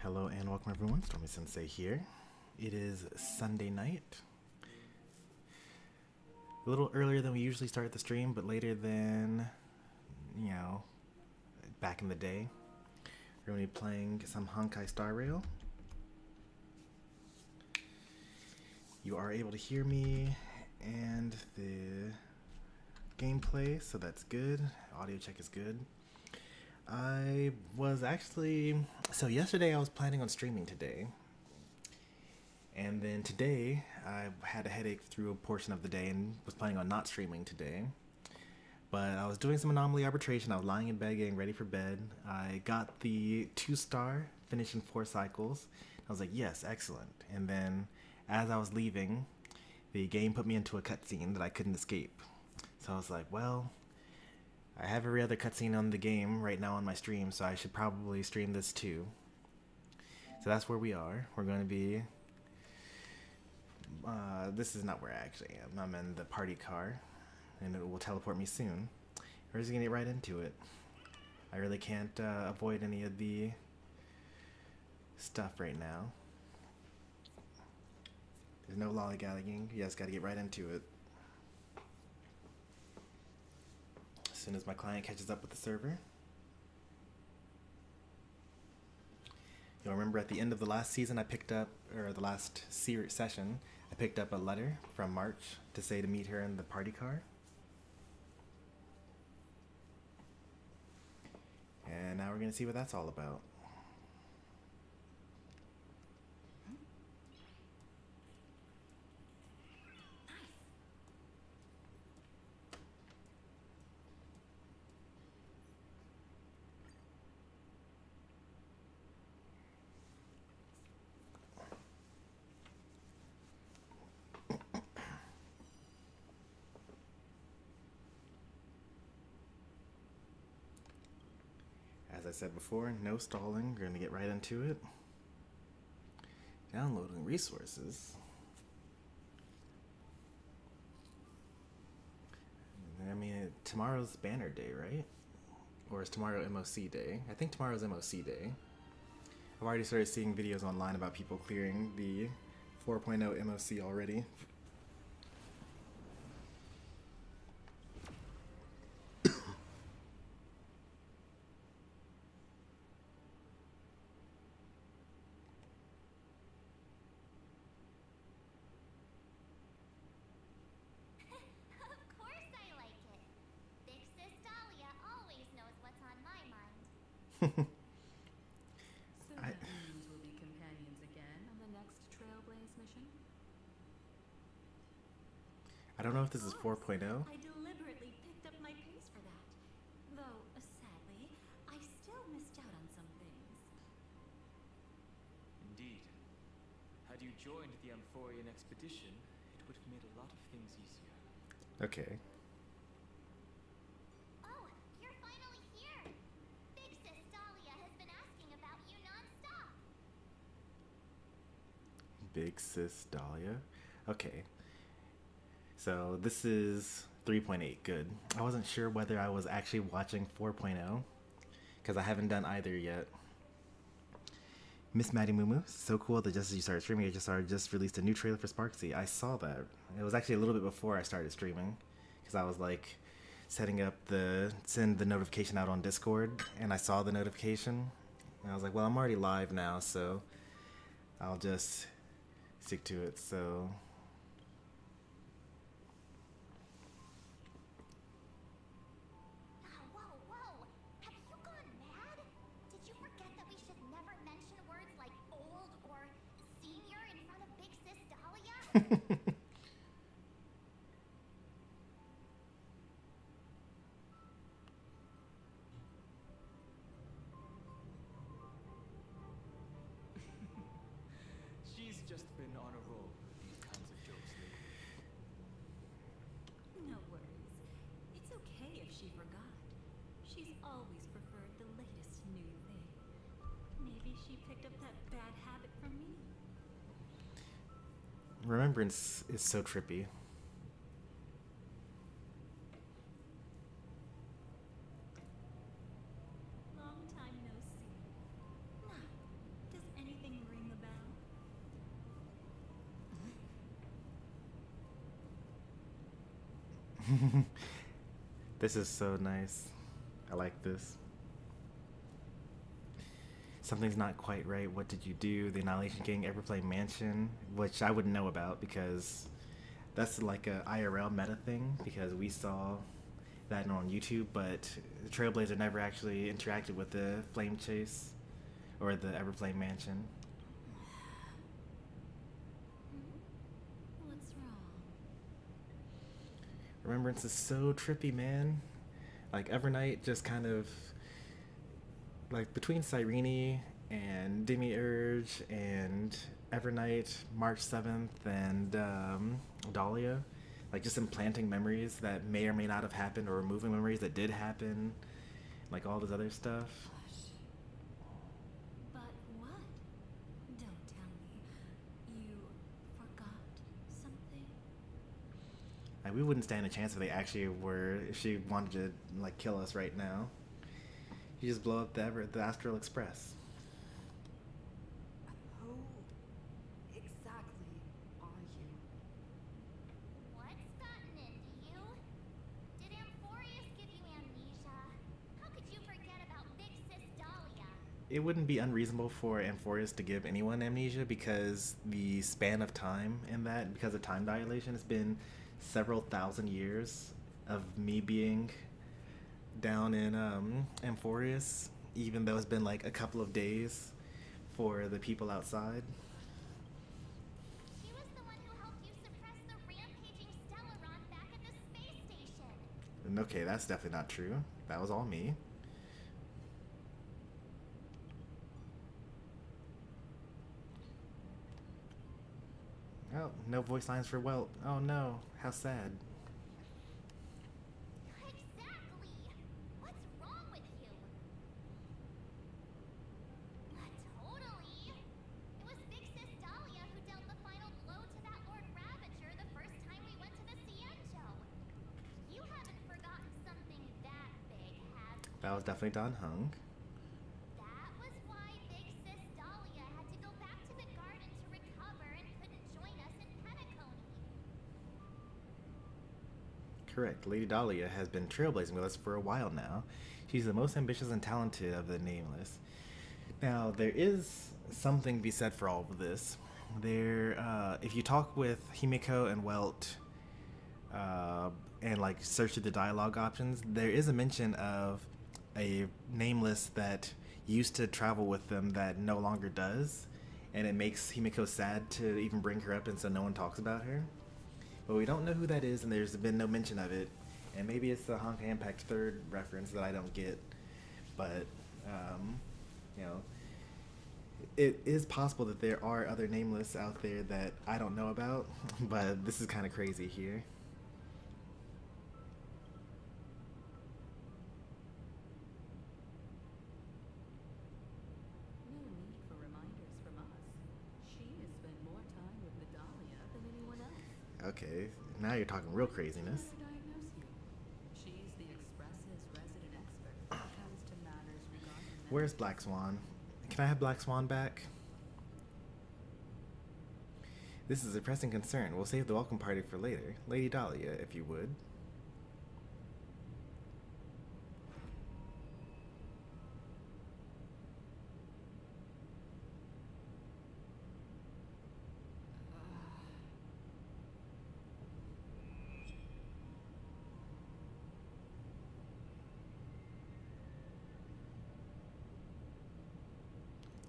Hello and welcome everyone, Stormy Sensei here. It is Sunday night. A little earlier than we usually start the stream, but later than, back in the day. We're going to be playing some Honkai Star Rail. You are able to hear me and the gameplay, so that's good. Audio check is good. So yesterday I was planning on streaming today. And then today I had a headache through a portion of the day and was planning on not streaming today. But I was doing some anomaly arbitration. I was lying in bed getting ready for bed. I got the 2-star, finished in 4 cycles. I was like, yes, excellent. And then as I was leaving, the game put me into a cutscene that I couldn't escape. So I was like, well, I have every other cutscene on the game right now on my stream, so I should probably stream this too. So that's where we are. We're going to be... this is not where I actually am. I'm in the party car, and it will teleport me soon. We're just going to get right into it. I really can't avoid any of the stuff right now. There's no lollygagging. You just got to get right into it. As soon as my client catches up with the server. You'll remember at the end of the last season I picked up, or the last session, I picked up a letter from March to say to meet her in the party car. And now we're going to see what that's all about. As I said before, no stalling. We're going to get right into it. Downloading resources. I mean, tomorrow's banner day, right? Or is tomorrow MOC day? I think tomorrow's MOC day. I've already started seeing videos online about people clearing the 4.0 MOC already. So that means we'll be companions again on the next Trailblaze mission? I don't know if this is 4.0. I deliberately picked up my pace for that. Though, sadly, I still missed out on some things. Indeed. Had you joined the Amphorian expedition, it would have made a lot of things easier. Okay. Oh, you're finally here! Big Sis Dahlia has been asking about you non-stop. Big Sis Dahlia. Okay. So this is 3.8. Good. I wasn't sure whether I was actually watching 4.0 because I haven't done either yet. Miss Maddie Mumu, so cool that just as you started streaming, HSR just released a new trailer for Sparksy. I saw that. It was actually a little bit before I started streaming because I was like setting up send the notification out on Discord, and I saw the notification and I was like, well, I'm already live now, so I'll just stick to it. So Whoa. Have you gone mad? Did you forget that we should never mention words like old or senior in front of Big Sis Dahlia? She's just been on a roll with these kinds of jokes lately. No worries. It's okay if she forgot. She's always preferred the latest new thing. Maybe she picked up that bad habit from me. Remembrance is so trippy. Long time no see. Now, does This is so nice. I like this. Something's not quite right. What did you do? The Annihilation Gang Everplay Mansion, which I wouldn't know about because that's like a IRL meta thing, because we saw that on YouTube, but Trailblazer never actually interacted with the Flame Chase or the Everplay Mansion. What's wrong? Remembrance is so trippy, man. Like Evernight just kind of like between Cyrene and Demiurge and Evernight, March 7th, and Dahlia, like just implanting memories that may or may not have happened, or removing memories that did happen, like all this other stuff. But what? Don't tell me. You forgot something? Like we wouldn't stand a chance if they actually were, if she wanted to like kill us right now. You just blow up the Astral Express. Who exactly are you? What's gotten into you? Did Amphorius give you amnesia? How could you forget about Big Sis Dahlia? It wouldn't be unreasonable for Amphorius to give anyone amnesia, because the span of time in that, because of time dilation, has been several thousand years of me being down in Amphorius, even though it's been like a couple of days for the people outside. She was the one who helped you suppress the rampaging Stellaron back at the space station. And okay, that's definitely not true. That was all me. Oh, no voice lines for Welt. Oh no, how sad. Exactly. What's wrong with you? Totally. It was Big Sis Dahlia who dealt the final blow to that Lord Ravager the first time we went to the Cienjo. You haven't forgotten something that big, have you? That was definitely Don Hung. That was why Big Sis Dahlia had to go back to the garden to recover and couldn't join us in Penacony. Correct. Lady Dahlia has been trailblazing with us for a while now. She's the most ambitious and talented of the Nameless. Now, there is something to be said for all of this. If you talk with Himiko and Welt, and like search through the dialogue options, there is a mention of a Nameless that used to travel with them that no longer does, and it makes Himiko sad to even bring her up, and so no one talks about her. But we don't know who that is, and there's been no mention of it. And maybe it's the Honkai Impact 3rd reference that I don't get. But, you know, it is possible that there are other Nameless out there that I don't know about. But this is kind of crazy here. No need for reminders from us. She has spent more time with the Dahlia than anyone else. Okay, now you're talking real craziness. How to diagnose you? She's the Express's resident expert when it comes to matters regarding Where's Black Swan? Can I have Black Swan back? This is a pressing concern. We'll save the welcome party for later. Lady Dahlia, if you would.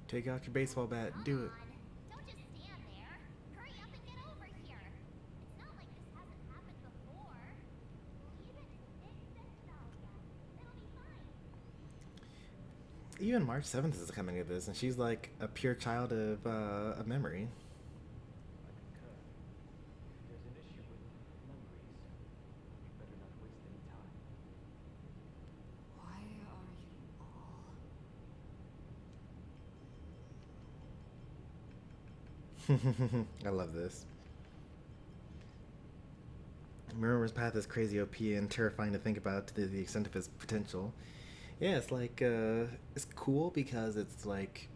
Take out your baseball bat. Do it. Come on. Don't just stand there. Hurry up and get over here. It's not like this hasn't happened before. Leave it to Big Sis Dahlia. It'll be fine. Even March 7th is coming at this, and she's like a pure child of memory. I concur. If there's an issue with memories, we'd better not waste any time. Why are you all... I love this. Murmur's path is crazy OP and terrifying to think about to the extent of his potential. Yeah, it's like, it's cool because it's like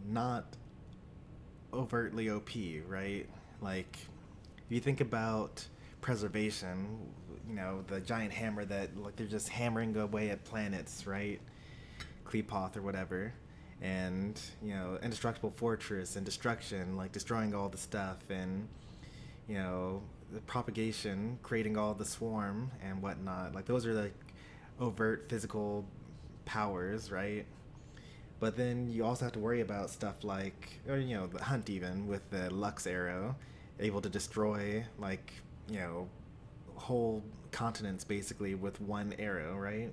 not overtly OP, right? Like, if you think about preservation, you know, the giant hammer that, like, they're just hammering away at planets, right? Klepoth or whatever. And, you know, indestructible fortress and destruction, like destroying all the stuff, and, you know, the propagation, creating all the swarm and whatnot. Like, those are like overt physical powers, right? But then you also have to worry about stuff like, or, you know, the hunt, even with the Lux arrow, able to destroy, like, you know, whole continents basically with one arrow, right?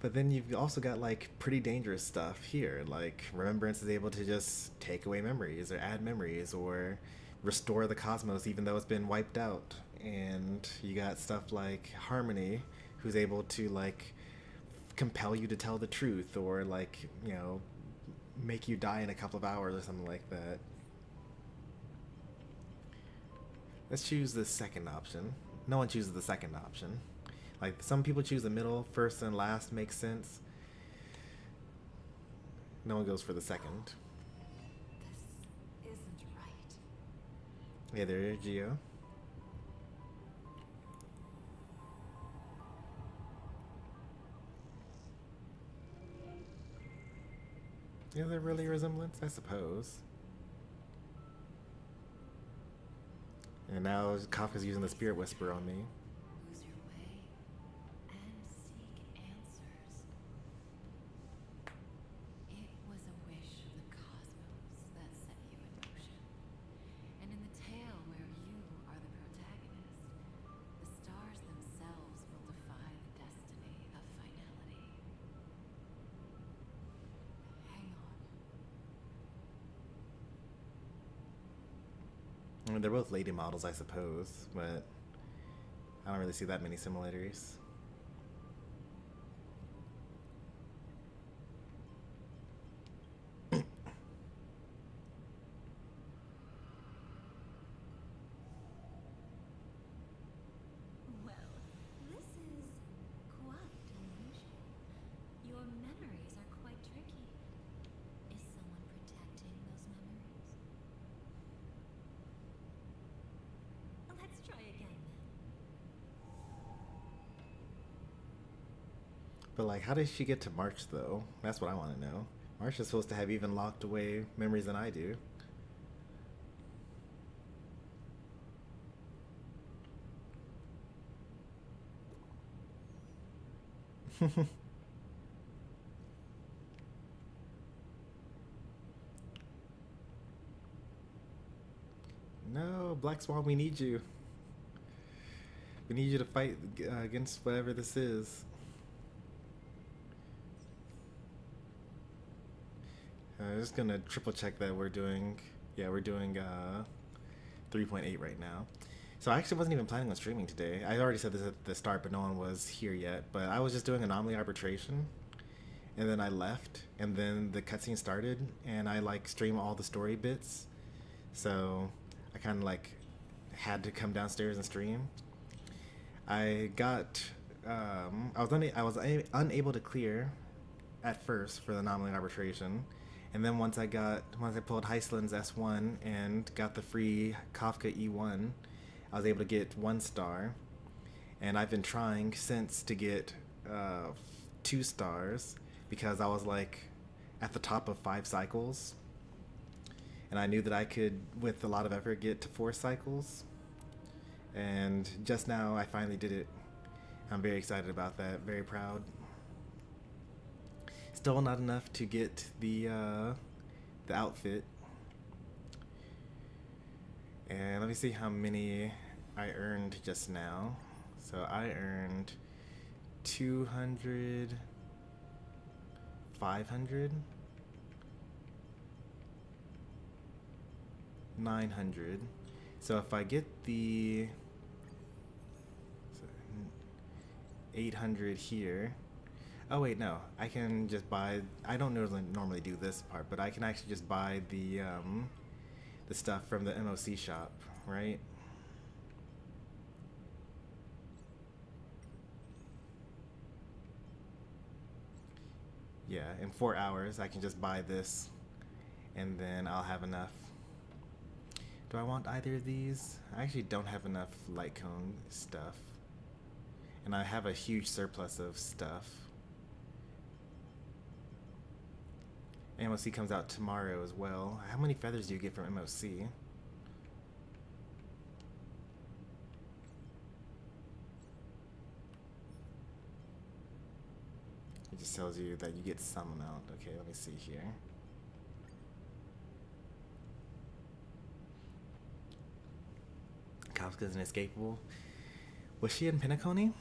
But then you've also got, like, pretty dangerous stuff here. Like, Remembrance is able to just take away memories or add memories or restore the cosmos even though it's been wiped out. And you got stuff like Harmony, who's able to, like, compel you to tell the truth, or, like, you know, make you die in a couple of hours or something like that. Let's choose the second option. No one chooses the second option. Like, some people choose the middle, first and last makes sense. No one goes for the second. This isn't right. Hey there, Geo. Is there really a resemblance? I suppose. And now Kafka's using the Spirit Whisper on me. Lose your way and seek answers. It was a wish of the cosmos that set you in motion. And in the tale where you are the protagonist, the stars themselves will defy the destiny of finality. Hang on. I mean, they're both lady models, I suppose, but I don't really see that many similarities. Well, this is quite unusual. Your memories are quite tricky. Is someone protecting those memories? Let's try again then. But, like, how does she get to March, though? That's what I want to know. March is supposed to have even locked away memories than I do. No, Black Swan, we need you. We need you to fight against whatever this is. I'm just gonna triple check that we're doing, yeah, we're doing 3.8 right now. So I actually wasn't even planning on streaming today. I already said this at the start, but no one was here yet. But I was just doing Anomaly Arbitration, and then I left, and then the cutscene started, and I, like, stream all the story bits. So I kind of, like, had to come downstairs and stream. I got, I was unable to clear at first for the Anomaly Arbitration. And then once I pulled Heislin's S1 and got the free Kafka E1, I was able to get 1 star. And I've been trying since to get 2 stars because I was, like, at the top of 5 cycles. And I knew that I could, with a lot of effort, get to 4 cycles. And just now I finally did it. I'm very excited about that, very proud. Still not enough to get the outfit. And let me see how many I earned just now. So I earned 200, 500, 900. So if I get the 800 here. Oh wait, no. I can just buy. I don't normally do this part, but I can actually just buy the stuff from the MOC shop, right? Yeah, in 4 hours I can just buy this, and then I'll have enough. Do I want either of these? I actually don't have enough light cone stuff. And I have a huge surplus of stuff. MOC comes out tomorrow as well. How many feathers do you get from MOC? It just tells you that you get some amount. Okay, let me see here. Kafka's inescapable. Was she in Penacony?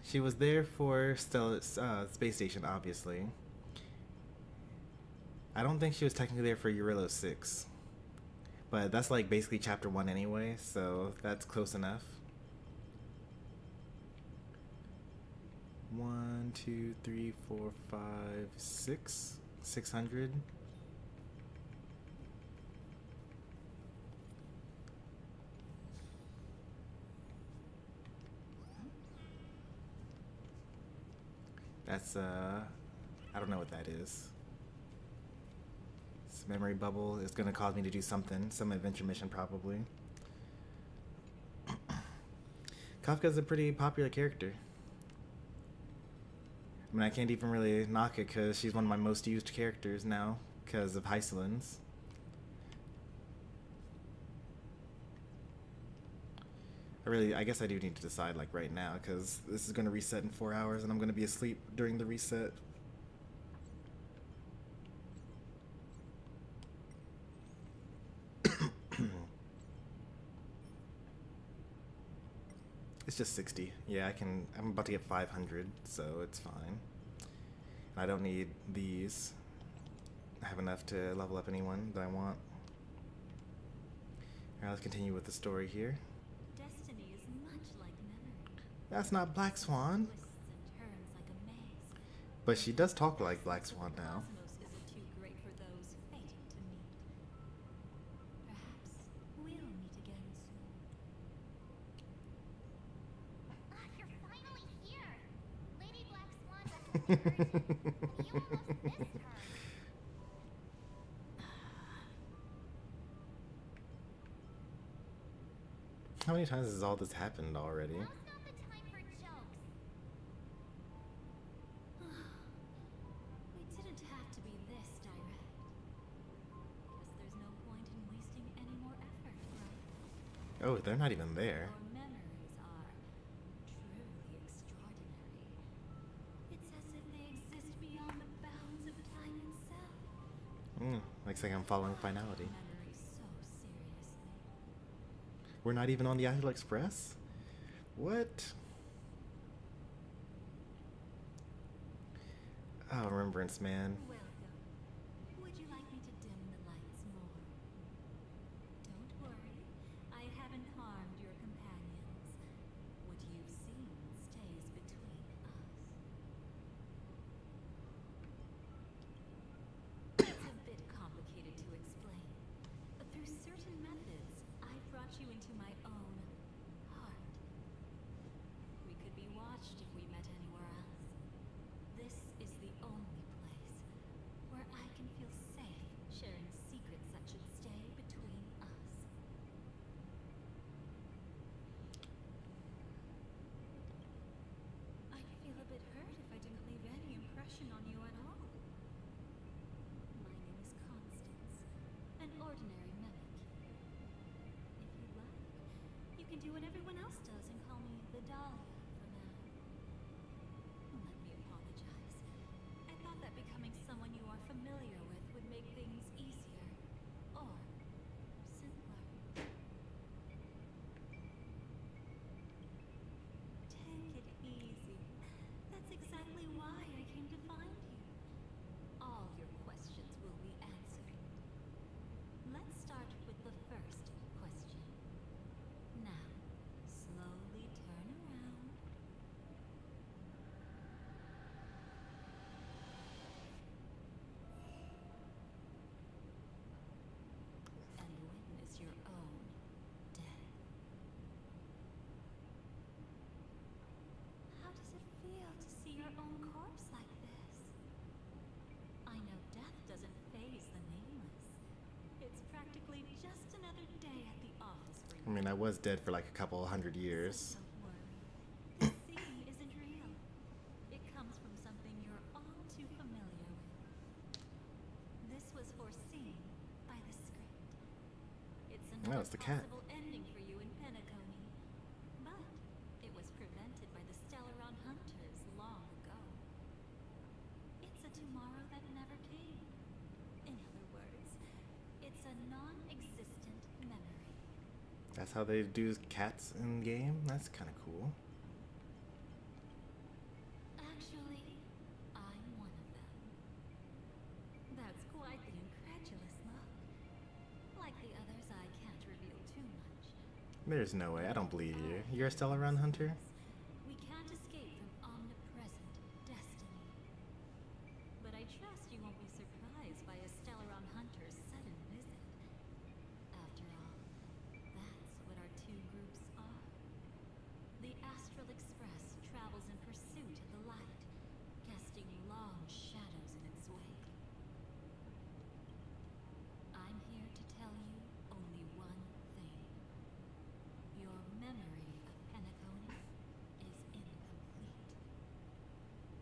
She was there for Space Station, obviously. I don't think she was technically there for Eurylo 6. But that's like basically chapter 1 anyway, so that's close enough. 1, 2, 3, 4, 5, 6. 600. That's I don't know what that is. This memory bubble is gonna cause me to do something, some adventure mission probably. Kafka's a pretty popular character. I mean, I can't even really knock it because she's one of my most used characters now because of Hysolins. I guess I do need to decide like right now because this is going to reset in 4 hours and I'm going to be asleep during the reset. It's just 60. Yeah, I'm about to get 500, so it's fine. I don't need these. I have enough to level up anyone that I want. Alright, let's continue with the story here. Destiny is much like memory. That's not Black Swan. Twists and turns like a maze. But she does talk like Black Swan now. Cosmos isn't too great for those fated to meet. Perhaps we'll meet again soon. Ah, you're finally here. Lady Black Swan doesn't urgent. You almost missed her. How many times has all this happened already? Now's not the time for jokes. We didn't have to be this direct. Guess there's no point in wasting any more effort, right? Oh, they're not even there. Your memories are truly extraordinary. It's as if they exist beyond the bounds of time itself. Looks like I'm following finality. Memory so seriously. We're not even on the Idle Express? What? Oh, Remembrance, man. Welcome. Would you like me to dim the lights more? Don't worry, I haven't harmed your companions. What you've seen stays between us. It's a bit complicated to explain, but through certain methods, I've brought you into my own heart. We could be watched if we met anywhere else. This is the only place where I can feel safe sharing secrets that should stay between us. I'd feel a bit hurt if I didn't leave any impression on you at all. My name is Constance, an ordinary mimic. If you like, you can do what everyone else does and call me the Dahlia for now. Let me apologize. I thought that becoming someone you are familiar with would make things easier. Or simpler. Take it easy. That's exactly why I came to find you. All your questions will be answered. Let's start with the first question. Now, I mean, I was dead for like a couple hundred years. Don't worry. The sea isn't real. It comes from something you're all too familiar with. This was foreseen by the script. It's another it's the cat. possible ending for you in Penacony. But it was prevented by the Stellaron hunters long ago. It's a tomorrow that never came. In other words, it's a non-existent memory. That's how they do cats in game. That's kind of cool. Actually, I'm one of them. That's quite the incredulous look. Like the others, I can't reveal too much. There's no way. I don't believe you. You're a Stellaron hunter? We can't escape from omnipresent destiny. But I trust you won't be surprised by a Stellaron hunter's sudden visit. After all, that's what our two groups are. The Astral Express travels in pursuit of the light, casting long shadows in its wake. I'm here to tell you only one thing. Your memory of Penacony is incomplete.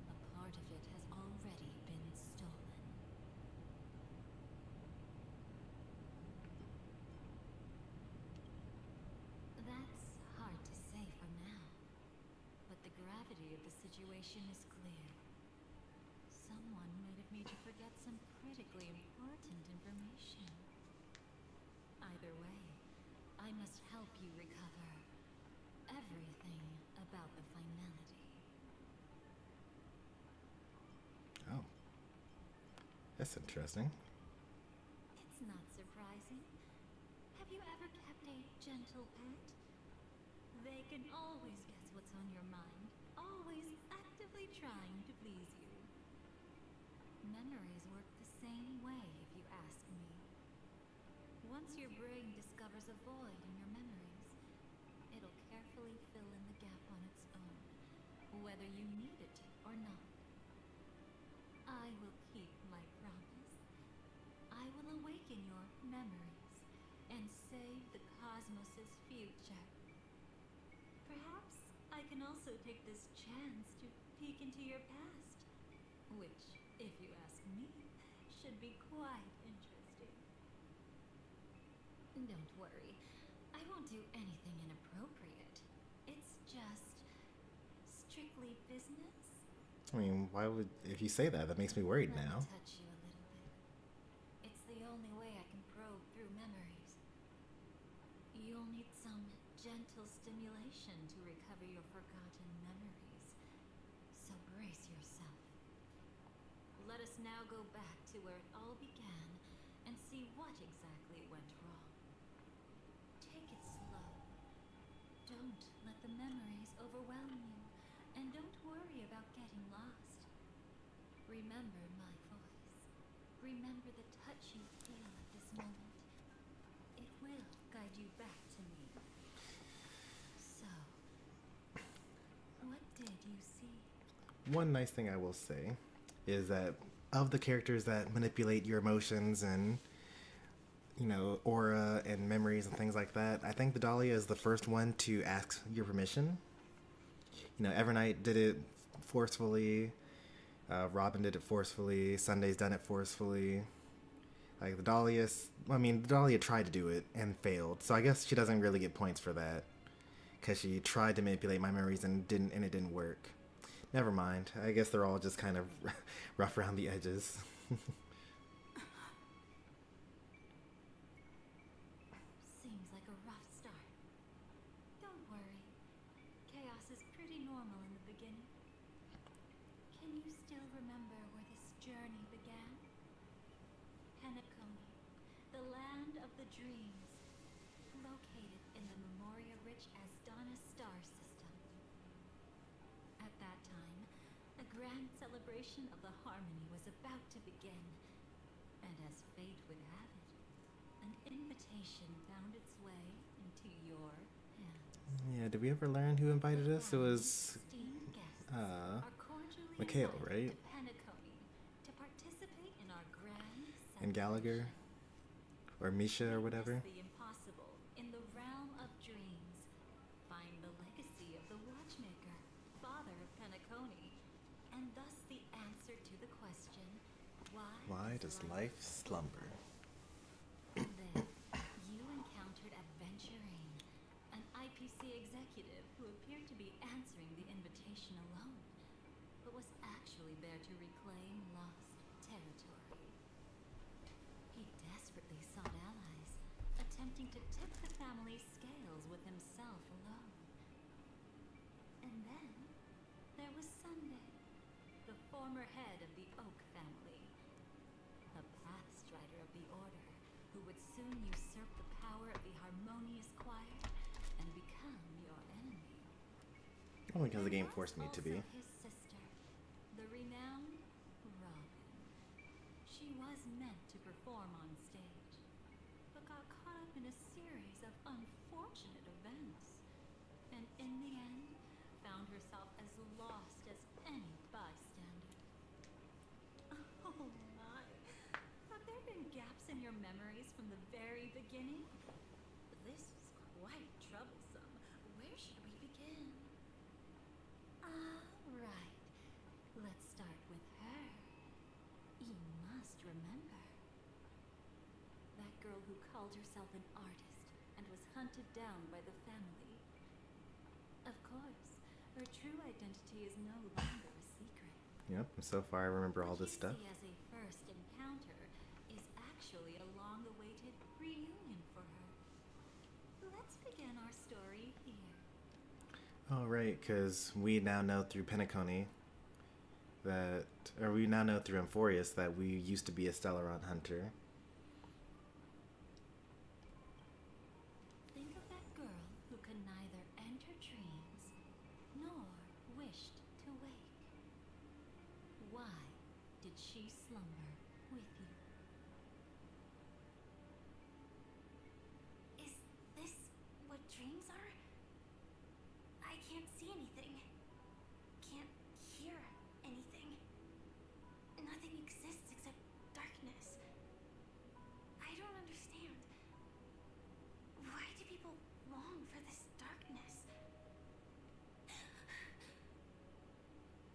A part of it has already been stolen. That's hard to say for now, but the gravity of the situation is clear. Someone might have made you forget some critically important information. Either way, I must help you recover everything about the finality. Oh. That's interesting. It's not surprising. Have you ever kept a gentle pet? They can always guess what's on your mind, always actively trying to please you. Memories work the same way, if you ask me. Once your brain discovers a void in your memories, it'll carefully fill in the gap on its own, whether you need it or not. I will keep my promise. I will awaken your memories and save the cosmos's future. Perhaps I can also take this chance to peek into your past, which, if you ask me, should be quite interesting. Don't worry, I won't do anything inappropriate. It's just strictly business. I mean, why would... If you say that, that makes me worried Let now. me touch you a little bit. It's the only way I can probe through memories. You'll need some gentle stimulation to recover your forgotten memories. So brace yourself. Let us now go back to where it all began and see what exactly went wrong. Take it slow. Don't let the memories overwhelm you, and don't worry about getting lost. Remember my voice. Remember the touch you feel at this moment. It will guide you back to me. So, what did you see? One nice thing I will say is that of the characters that manipulate your emotions and, you know, aura and memories and things like that, I think the Dahlia is the first one to ask your permission. You know, Evernight did it forcefully. Robin did it forcefully. Sunday's done it forcefully. Like the Dahlia, the Dahlia tried to do it and failed. So I guess she doesn't really get points for that, because she tried to manipulate my memories and it didn't work. Never mind. I guess they're all just kind of rough around the edges. Seems like a rough start. Don't worry. Chaos is pretty normal in the beginning. Can you still remember where this journey began? Penacony, the land of the dreams, located in the Memoria-rich Asdana star system. At that time, a grand celebration of the harmony was about to begin, and as fate would have it, an invitation found its way into your hands. Yeah, did we ever learn who invited us? It was Esteemed guests uh, are cordially Mikhail, invited right? to Penacony to participate in our grand And Gallagher? celebration. Or Misha or whatever. Witness the impossible in the realm of Why does life slumber? And then, you encountered Adventuring, an IPC executive who appeared to be answering the invitation alone, but was actually there to reclaim lost territory. He desperately sought allies, attempting to tip the family's scales with himself alone. And then, there was Sunday, the former head of the Oak family, a pathstrider of the Order, who would soon usurp the power of the Harmonious Choir and become your enemy. Only because the There game was forced me to be. also his sister, the renowned Robin. She was meant to perform on stage, but got caught up in a series of unfortunate events, and in the end, found herself as lost as any bystander. Oh my! Have there been gaps in your memories from the very beginning? This is quite troublesome. Where should we begin? Right. Let's start with her. You must remember. That girl who called herself an artist and was hunted down by the family. Of course, her true identity is no longer a secret. Yep, and so far I remember all What this you stuff. see as a first encounter is actually a long-awaited reunion for her. Let's begin our story here. Oh, right, because we now know through Penacony that, or we now know through Amphorius that we used to be a Stellaron hunter. Think of that girl who could neither enter dreams nor wished to wake. Why did she slumber with you? Is this what dreams are? I can't see anything. Can't hear anything. Nothing exists except darkness. I don't understand. Why do people long for this darkness?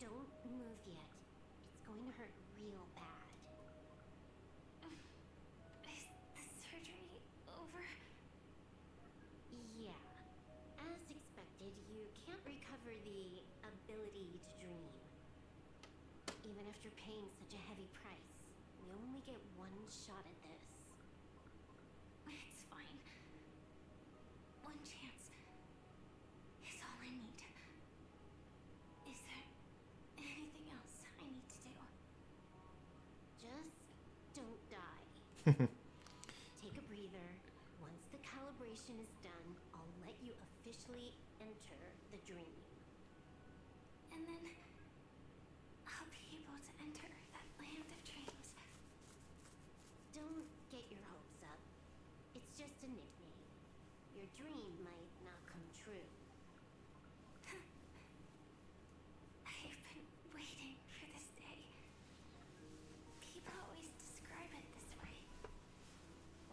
Don't move yet. It's going to hurt real bad. Is the surgery over? Yeah. As expected, you can't recover the ability to dream. Even after paying such a heavy price, we only get one shot at this. It's fine. One chance is all I need. Is there anything else I need to do? Just don't die. Take a breather. Once the calibration is done, I'll let you officially enter the dream. And then I'll be able to enter that land of dreams. Don't get your hopes up. It's just a nickname. Your dream might not come true. I've been waiting for this day. People always describe it this way.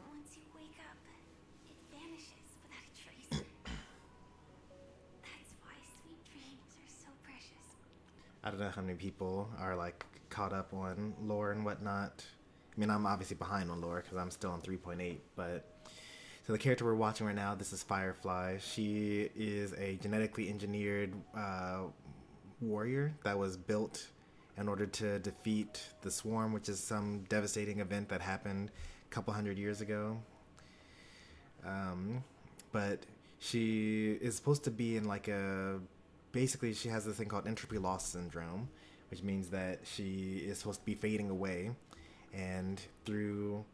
Once you wake up, it vanishes without a trace. That's why sweet dreams are so precious. I don't know how many people are like caught up on lore and whatnot. I mean, I'm obviously behind on lore because I'm still on 3.8, but so the character we're watching right now, this is Firefly. She is a genetically engineered warrior that was built in order to defeat the Swarm, which is some devastating event that happened a couple hundred years ago. But she is supposed to be in like a, basically she has this thing called entropy loss syndrome, which means that she is supposed to be fading away, and through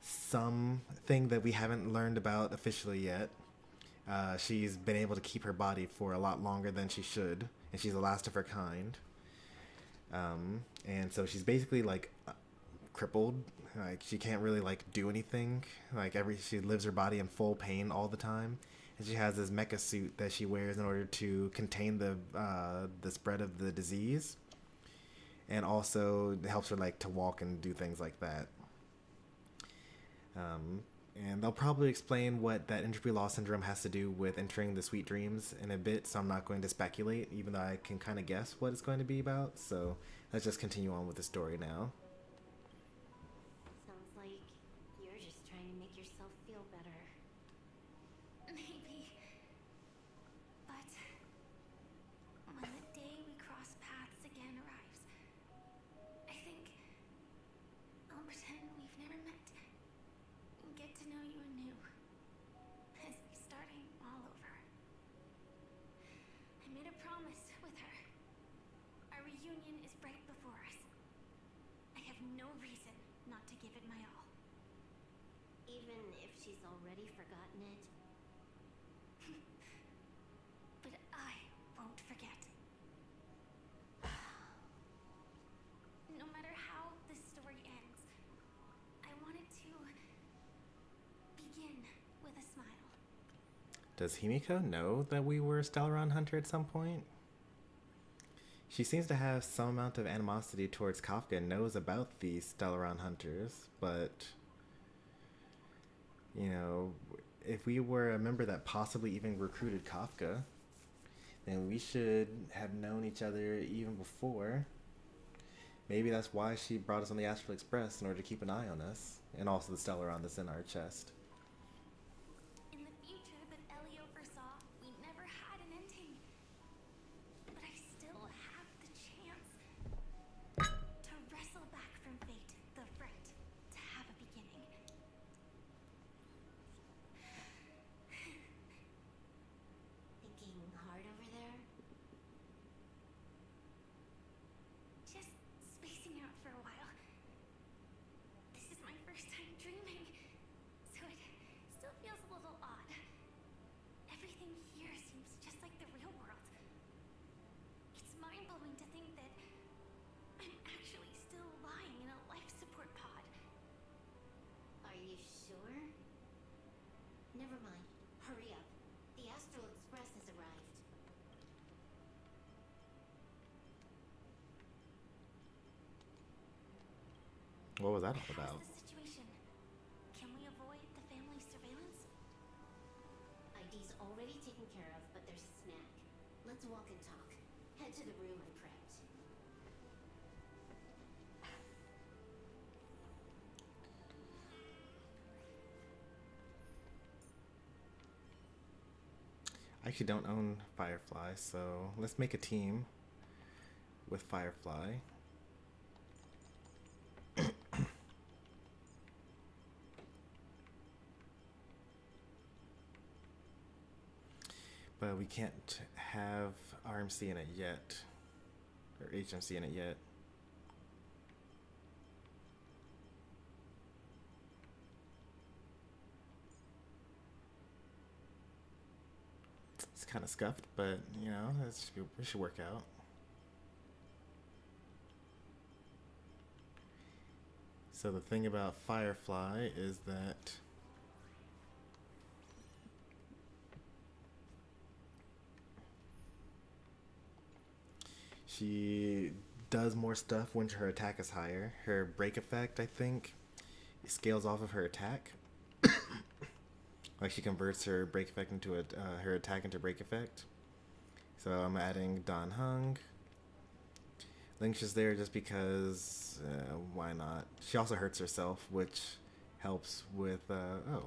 something that we haven't learned about officially yet, she's been able to keep her body for a lot longer than she should, and she's the last of her kind. And so she's basically like crippled. Like she can't really like do anything. Like she lives her body in full pain all the time, and she has this mecha suit that she wears in order to contain the spread of the disease, and also it helps her like to walk and do things like that. And they'll probably explain what that entropy loss syndrome has to do with entering the sweet dreams in a bit, so I'm not going to speculate, even though I can kind of guess what it's going to be about. So let's just continue on with the story now. trying to make yourself feel better. Maybe. But when the day we cross paths again arrives, I think I'll pretend we've never met and get to know you anew. As if starting all over. I made a promise with her. Our reunion is right before us. I have no reason not to give it my all. Even if she's already forgotten it? But I won't forget. No matter how this story ends, I want it to begin with a smile. Does Himiko know that we were Stellaron Hunter at some point? She seems to have some amount of animosity towards Kafka and knows about the Stellaron Hunters, but, you know, if we were a member that possibly even recruited Kafka, then we should have known each other even before. Maybe that's why she brought us on the Astral Express, in order to keep an eye on us, and also the Stellaron that's in our chest. In the future that Elio foresaw, we never had an ending. But I still have the chance to wrestle back from fate the right to have a beginning. Thinking hard over there? Just spacing out for a while. This is my first time dreaming, so it still feels a little odd. Everything here seems just like the real world. It's mind-blowing to think that I'm actually still lying in a life support pod. Are you sure? Never mind. Hurry up. The Astral Express has arrived. What was that all about? How's the situation? Can we avoid the family surveillance? ID's already taken care of, but there's a snack. Let's walk and talk. Head to the room I prepped. I actually don't own Firefly, so let's make a team with Firefly. But we can't have RMC in it yet, or HMC in it yet. It's kind of scuffed, but you know, it should work out. So the thing about Firefly is that she does more stuff when her attack is higher. Her break effect, I think, scales off of her attack. Like she converts her break effect into her attack into break effect. So I'm adding Dan Hung. Link's just there just because, why not? She also hurts herself, which helps with, oh.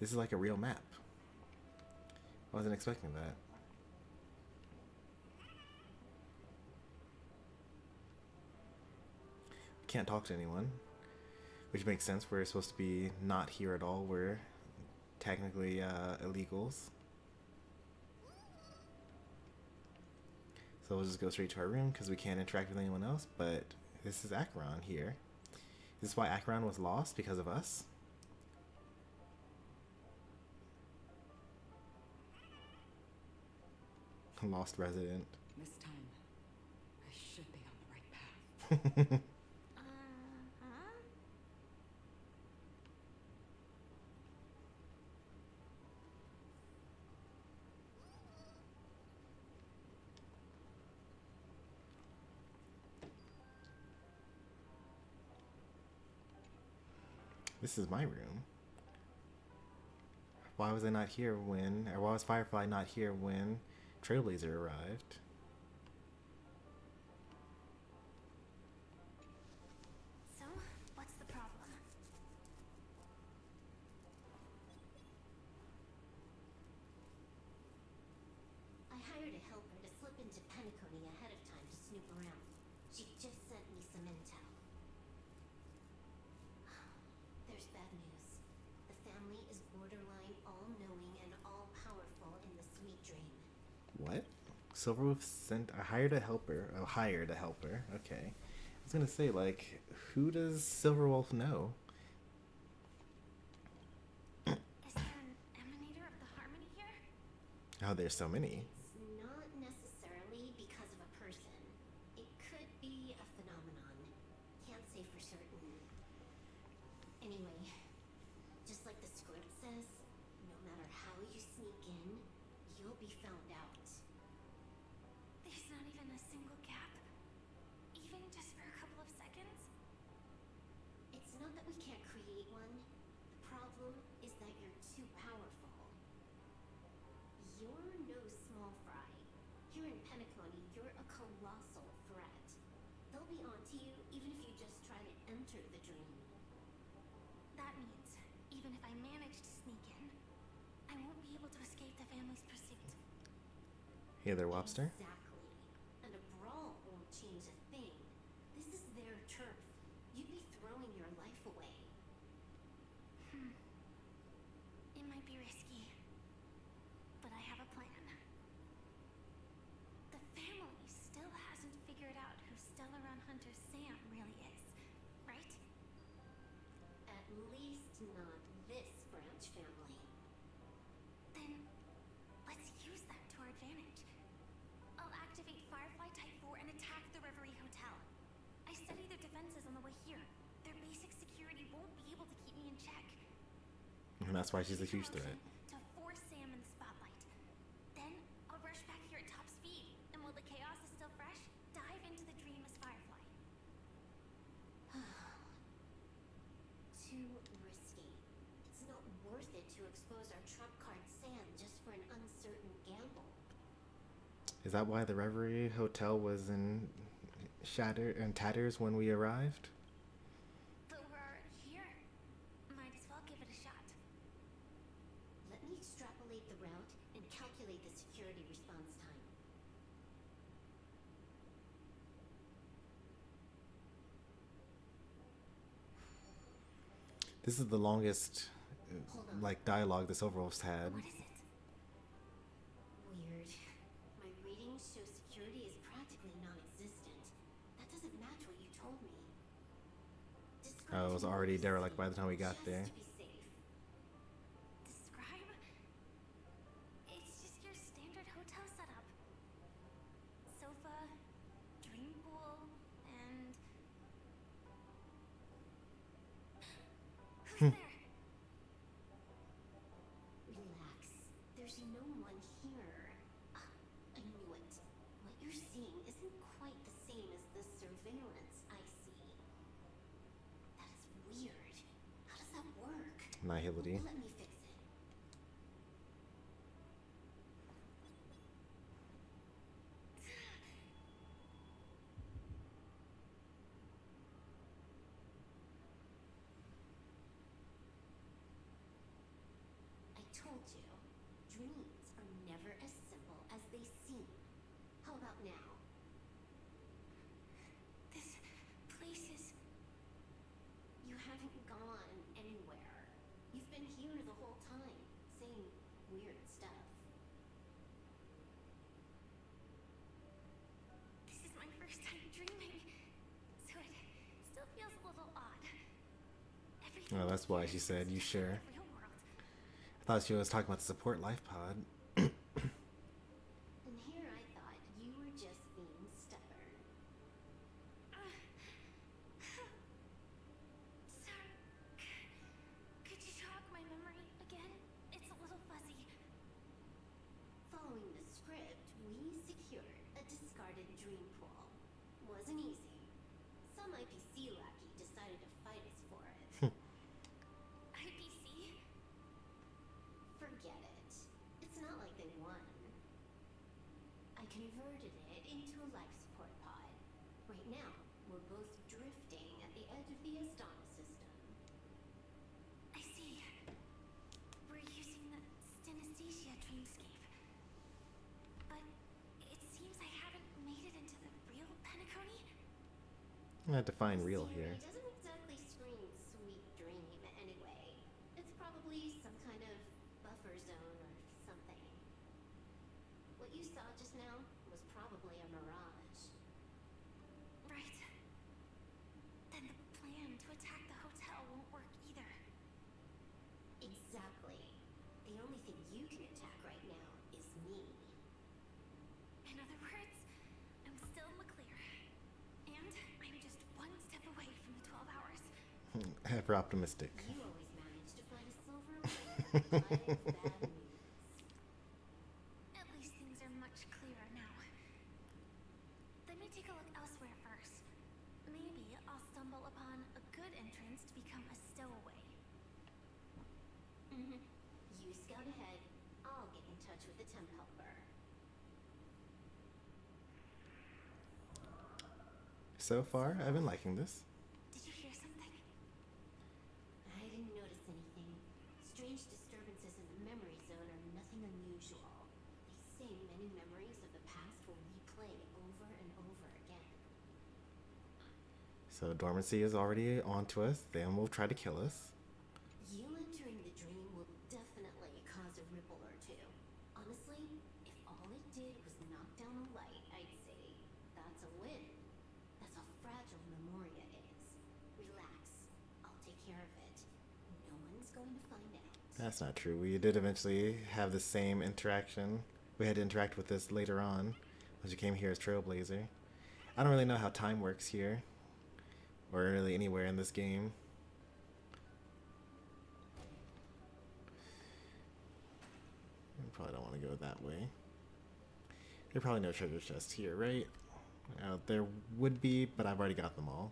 This is like a real map. I wasn't expecting that. Can't talk to anyone, which makes sense. We're supposed to be not here at all. We're technically illegals. So we'll just go straight to our room because we can't interact with anyone else. But this is Acheron here. Is this why Acheron was lost? Because of us? Lost resident. This time, I should be on the right path. This is my room. Why was I not here when, or why was Firefly not here when Trailblazer arrived? So, what's the problem? She just sent me some intel. There's bad news. The family is borderline all-knowing and all-powerful in the sweet dream. What? Silverwolf sent. I hired a helper. Oh, hired a helper. Okay. I was gonna say, like, who does Silverwolf know? Is there an emanator of the harmony here? Oh, there's so many. It's not necessarily because of a person. It could be a phenomenon. Can't say for certain. Anyway, just like the script says, no matter how you sneak in, you'll be found out. There's not even a single gap? Even just for a couple of seconds? It's not that we can't create one. The problem is that you're too powerful. You're no small fry. Here in Penacony, you're a colossal threat. They'll be onto you even if you just try to enter the dream. That means, even if I manage to sneak in, I won't be able to escape the family's pursuit. Hey there, Wobster. Exactly. And a brawl won't change a thing. This is their turf. You'd be throwing your life away. It might be risky, but I have a plan. The family still hasn't figured out who Stellar Hunter Sam really is, right? At least not this branch family. Then let's use that to our advantage. I'll activate Firefly Type 4 and attack the Reverie Hotel. I studied their defenses on the way here. Their basic security won't be able to keep me in check. And that's why she's a huge Promotion threat. To force Sam in the spotlight. Then I'll rush back here at top speed, and while the chaos is still fresh, dive into the dream as Firefly. Too risky. It's not worth it to expose our trump card Sam just for an uncertain gamble. Is that why the Reverie Hotel was in tatters when we arrived? But we're already here. Might as well give it a shot. Let me extrapolate the route and calculate the security response time. This is the longest, Hold on. like, dialogue the Silverwolf's had. What is it? Weird. My readings show security is practically non-existent. That doesn't match what you told me. Oh, it was already derelict by the time we got there. Just to be safe. Describe? It's just your standard hotel setup. Sofa, dream pool, and... Who's there? Relax. There's no one here. I knew it. What you're seeing isn't quite the same as the surveillance I see. That is weird. How does that work? Nihility. Let me fix it. I told you, dreams are never as simple as they seem. How about now? This place is... You haven't gone anywhere. You've been here the whole time, saying weird stuff. This is my first time dreaming, so it still feels a little odd. Everything Oh, that's why she here said, is "You just sure?" like the real world. I thought she was talking about the support life pod. And here I thought you were just being stubborn. Sir, could you jog my memory again? It's a little fuzzy. Following the script, we secured a discarded dream pool. Wasn't easy. Some IPC lackey decided to fight us for it. IPC? Forget it. It's not I had to find real Scenery here. doesn't exactly scream sweet dream anyway. It's probably some kind of buffer zone or something. What you saw just now was probably a mirage. Right. Then the plan to attack the hotel won't work either. Exactly. The only thing you can attack right now is me. In other words, I'm still in the clear. And I'm just one step away from the 12 hours. Ever optimistic. You always manage to find a silver lining. I've bad news. At least things are much clearer now. Let me take a look elsewhere first. Maybe I'll stumble upon a good entrance to become a stowaway. You scout ahead. I'll get in touch with the temp helper. So far, I've been liking this. Did you hear something? I didn't notice anything. Strange disturbances in the memory zone are nothing unusual. They say many memories of the past will replay over and over again. So dormancy is already onto us. Then will try to kill us. You entering the dream will definitely cause a ripple or two. Honestly, if all it did was knock down a light, I'd say that's a win. That's how fragile Memoria is. Relax. I'll take care of it. No one's going to find out. That's not true. We did eventually have the same interaction. We had to interact with this later on, when she came here as Trailblazer. I don't really know how time works here, or really anywhere in this game. I probably don't want to go that way. There's probably no treasure chest here, right? There would be, but I've already got them all.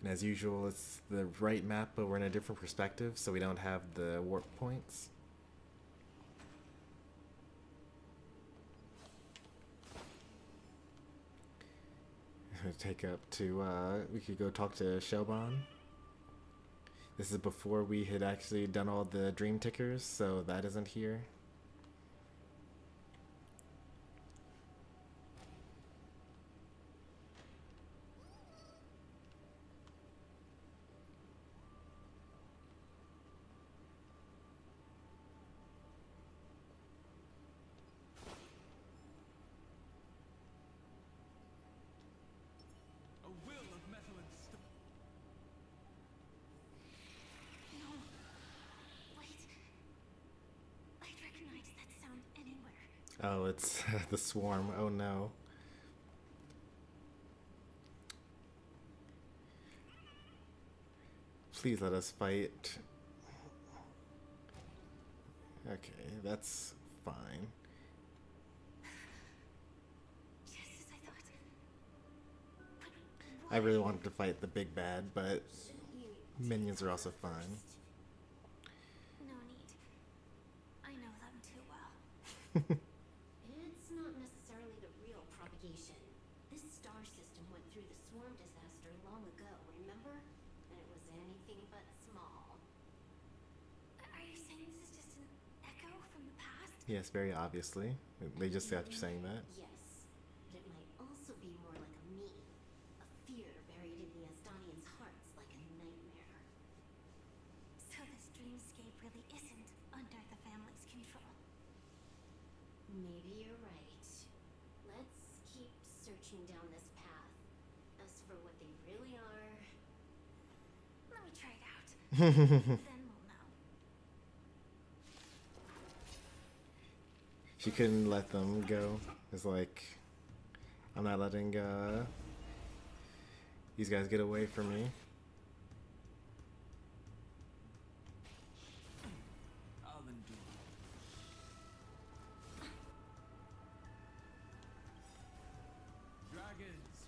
And as usual, it's the right map, but we're in a different perspective, so we don't have the warp points. Take up to, we could go talk to Shelban. This is before we had actually done all the dream tickers, so that isn't here. A will of metal and stone. No. Wait. I'd recognize that sound anywhere. Oh, it's the swarm. Oh no. Please let us fight. Okay, that's fine. Just as I thought. But I really wanted to fight the big bad, but Shouldn't you minions are also fine. no need. I know them too well. It's not necessarily the real propagation. This star system went through the swarm disaster long ago, remember? And it was anything but small. Are you saying this is just an echo from the past? Yes, very obviously. They just got you saying that. Yes, but it might also be more like a meme. A fear buried in the Estonians' hearts like a nightmare. So this dreamscape really isn't under the family's control. Maybe you're right. Let's keep searching down this path. As for what they really are, Let me try it out. Then we'll know. She couldn't let them go. It's like, I'm not letting these guys get away from me. I'll endure. Dragons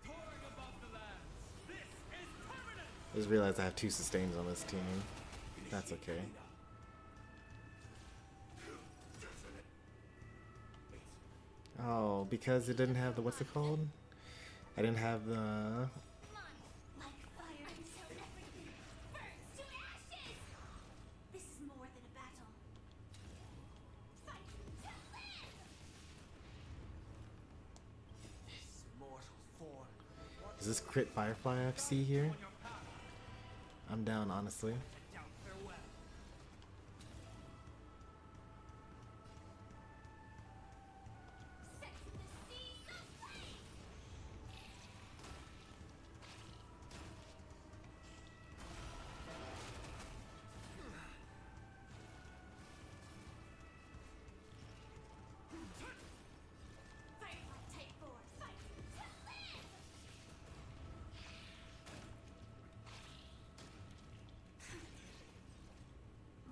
soaring above the lands. This is permanent. I just realized I have 2 sustains on this team. That's okay. Oh, because it didn't have the, what's it called? I didn't have the... Like fire until everything burns to ashes! This is more than a battle. Fight to live! this this crit Firefly I see here? I'm down, honestly.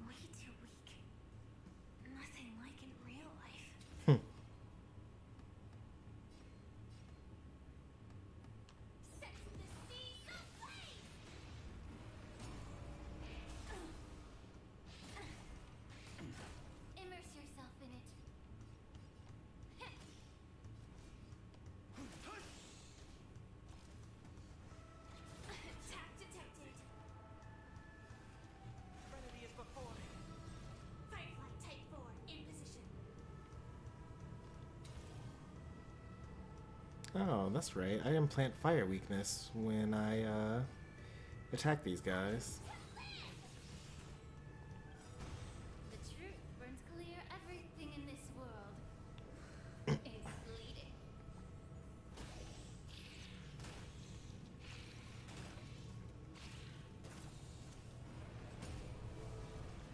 Way too weak. Nothing like in real life. Immerse yourself in it. Attack detected. Remedy is before me. Firefly type 4 in position. Oh, that's right. I implant fire weakness when I attack these guys. The truth burns clear everything in this world. It's bleeding.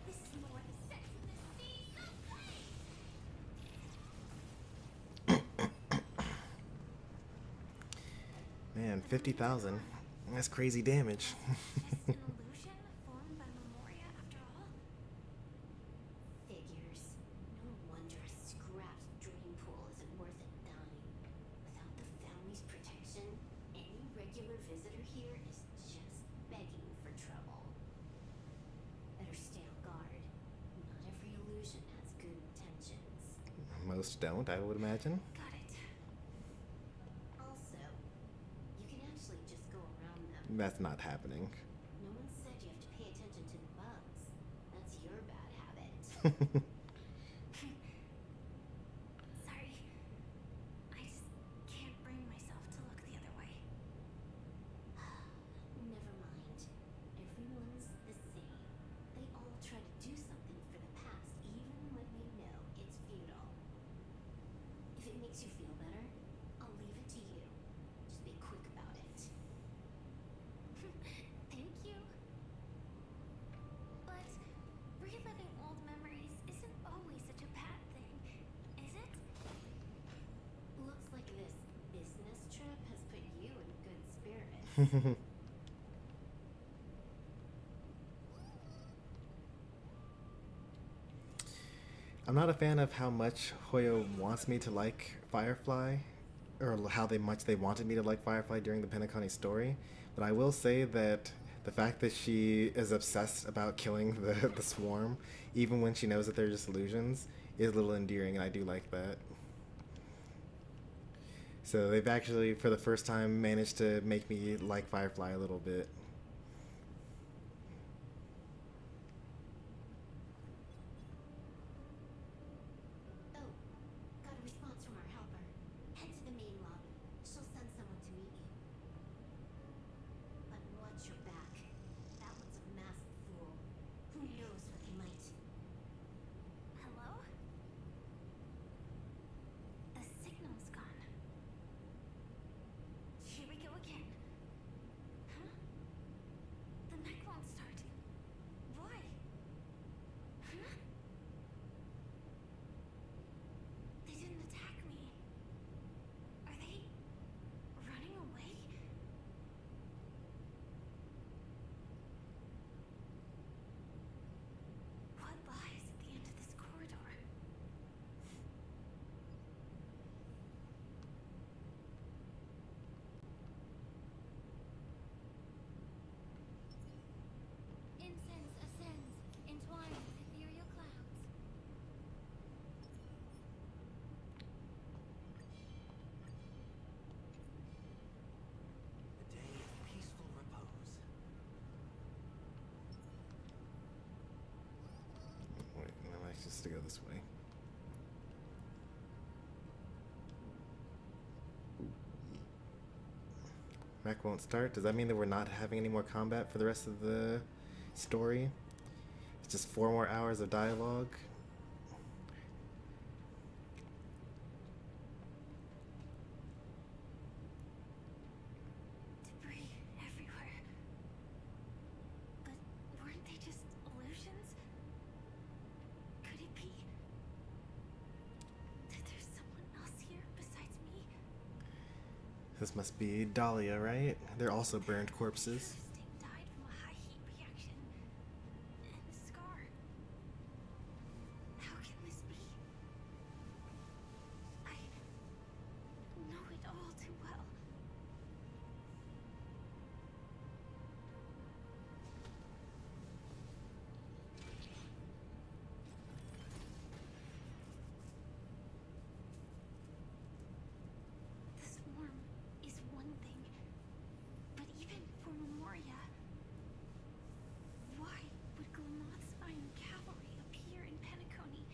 This is more the sex of the seas of flame. Man, 50,000. That's crazy damage. Just an illusion formed by Memoria after all? Figures. No wonder a scrapped dream pool isn't worth a dime. Without the family's protection, any regular visitor here is just begging for trouble. Better stay on guard. Not every illusion has good intentions. Most don't, I would imagine. Got it. Also, you can actually just go around them. That's not happening. No one said you have to pay attention to the bugs. That's your bad habit. Sorry. I just can't bring myself to look the other way. Never mind. Everyone's the same. They all try to do something for the past, even when they know it's futile. If it makes you feel better, I'll leave it to you. Just be quick about it. Thank you. But reliving old memories isn't always such a bad thing, is it? Looks like this business trip has put you in good spirits. I'm not a fan of how much Hoyo wants me to like Firefly, or how much they wanted me to like Firefly during the Penacony story, but I will say that the fact that she is obsessed about killing the swarm, even when she knows that they're just illusions, is a little endearing, and I do like that. So they've actually, for the first time, managed to make me like Firefly a little bit. Oh, got a response from our helper. Head to the main lobby. She'll send someone to meet you. But watch your back. That one's a masked fool. Who knows what they might. Hello? The signal's gone. Here we go again. Huh? The mech won't start. Why? Huh? They didn't attack me. Are they running away? What lies at the end of this corridor? Incense ascends, entwined with ethereal clouds. A day of peaceful repose. Wait, no, I just to go this way. Mech won't start. Does that mean that we're not having any more combat for the rest of the story? It's just 4 more hours of dialogue. Debris everywhere. But weren't they just illusions? Could it be that there's someone else here besides me? This must be Dahlia, right? They're also burned corpses. Sting died from a high heat reaction. And Scar. How can this be? I know it all too well. The swarm is one thing, but even for Memoria, why would Glamoth's Iron Cavalry appear in Penacony?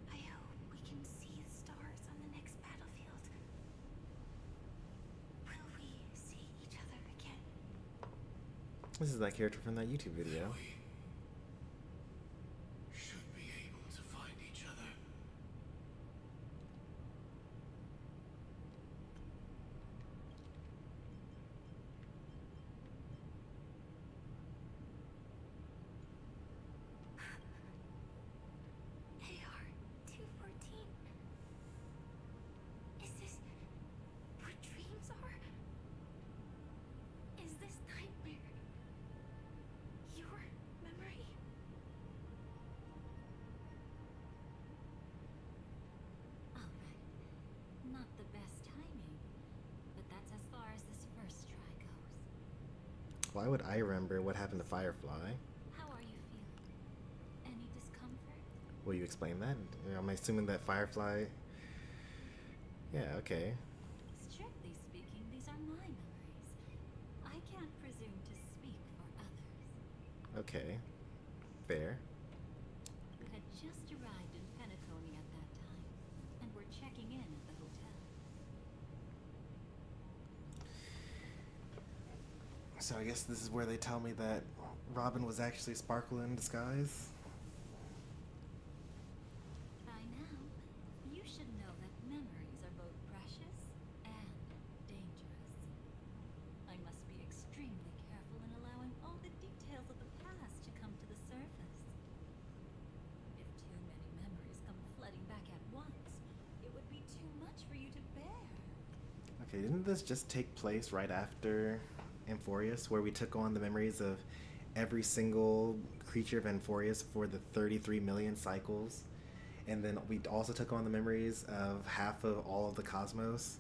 I hope we can see the stars on the next battlefield. Will we see each other again? This is that character from that YouTube video. Should be able to find each other. AR-214. Is this what dreams are? Is this nightmare your memory? Alright. Not the best timing, but that's as far as this first try goes. Why would I remember what happened to Firefly? How are you feeling? Any discomfort? Will you explain that? I'm assuming that Firefly... Yeah, okay. Strictly speaking, these are my memories. I can't presume to speak for others. Okay. Fair. We had just arrived in Penacony at that time, and were checking in at the hotel. So I guess this is where they tell me that Robin was actually Sparkle in disguise. By now, you should know that memories are both precious and dangerous. I must be extremely careful in allowing all the details of the past to come to the surface. If too many memories come flooding back at once, it would be too much for you to bear. Okay, didn't this just take place right after Amphorius, where we took on the memories of every single creature of Amphorius for the 33 million cycles? And then we also took on the memories of half of all of the cosmos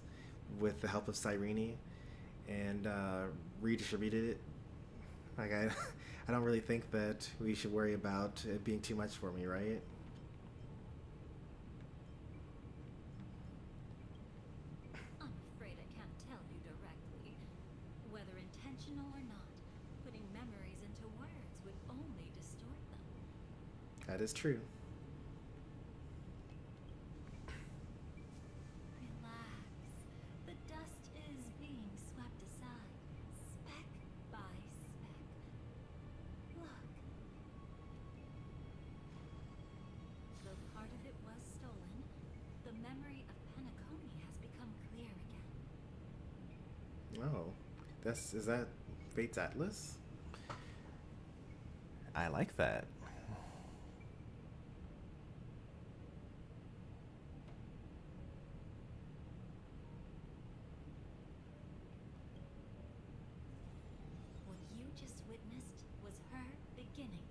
with the help of Cyrene and redistributed it. Like, I don't really think that we should worry about it being too much for me, right? I'm afraid I can't tell you directly. Whether intentional or not, putting memories into words would only distort them. That is true. Relax. The dust is being swept aside, speck by speck. Look. Though part of it was stolen, the memory of Penacony has become clear again. Oh, is that Fate's Atlas? I like that. What you just witnessed was her beginning.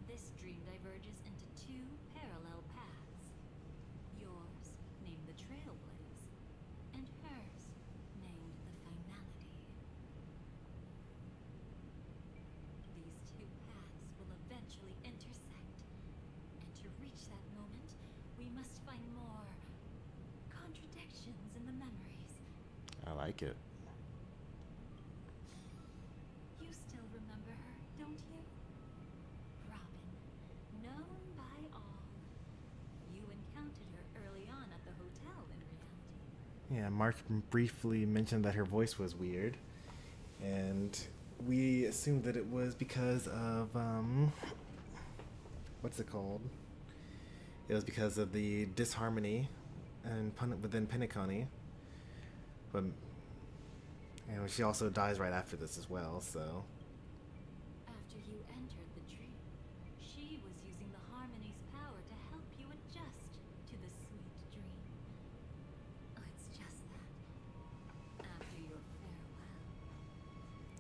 This dream diverges into two parallel paths. Yours, named the Trailblaze, and hers, named the Finality. These two paths will eventually intersect, and to reach that moment, we must find more contradictions in the memories. I like it. You still remember her, don't you? Robin, known by all. You encountered her early on Yeah, Mark briefly mentioned that her voice was weird, and we assumed that it was because of what's it called? It was because of the disharmony and within Penacony, but she also dies right after this as well. So After you entered the dream, she was using the harmony's power to help you adjust to the sweet dream. Oh, it's just that. After your farewell,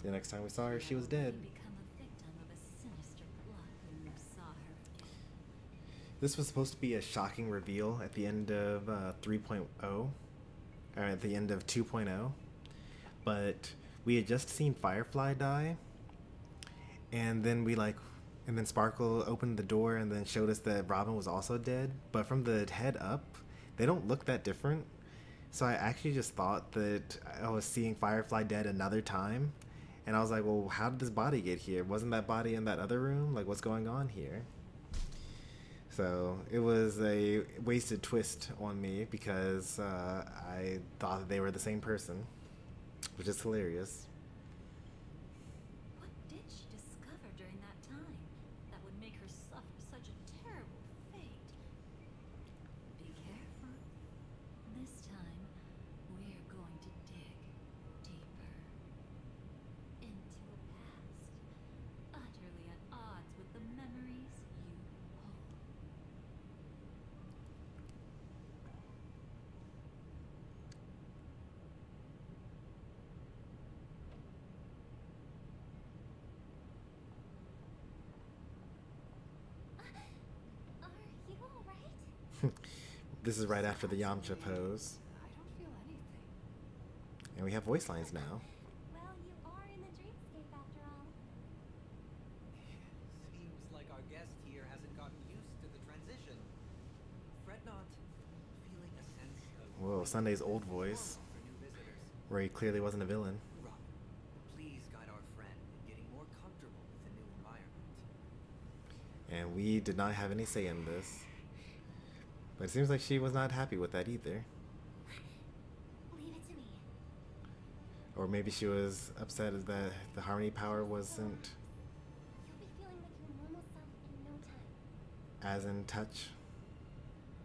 the next time we saw her, she was you dead. become a victim of a sinister plot when you saw her again. This was supposed to be a shocking reveal at the end of 3.0, or at the end of 2.0, but we had just seen Firefly die, and then and then Sparkle opened the door and then showed us that Robin was also dead, but from the head up, they don't look that different. So I actually just thought that I was seeing Firefly dead another time, and I was like, well, how did this body get here? Wasn't that body in that other room? Like, what's going on here? So it was a wasted twist on me because I thought that they were the same person, which is hilarious. What did she discover during that time that would make her suffer such a terrible fate? Be careful. This time, we're going to dig deeper into a past utterly at odds with the memories you hold. Are you alright? This is right after the Yamcha pose, I don't feel anything. and we have voice lines now. Well, you are in the dreamscape after all. Seems like our guest here hasn't gotten used to the transition. Fret not. Feeling a sense of Whoa, Sunday's old voice, for new visitors. where he clearly wasn't a villain. Robin, please guide our friend in getting more comfortable with the new environment. And we did not have any say in this. But it seems like she was not happy with that either. Leave it to me. Or maybe she was upset that the harmony power wasn't You'll be feeling like your normal self in no time. as in touch.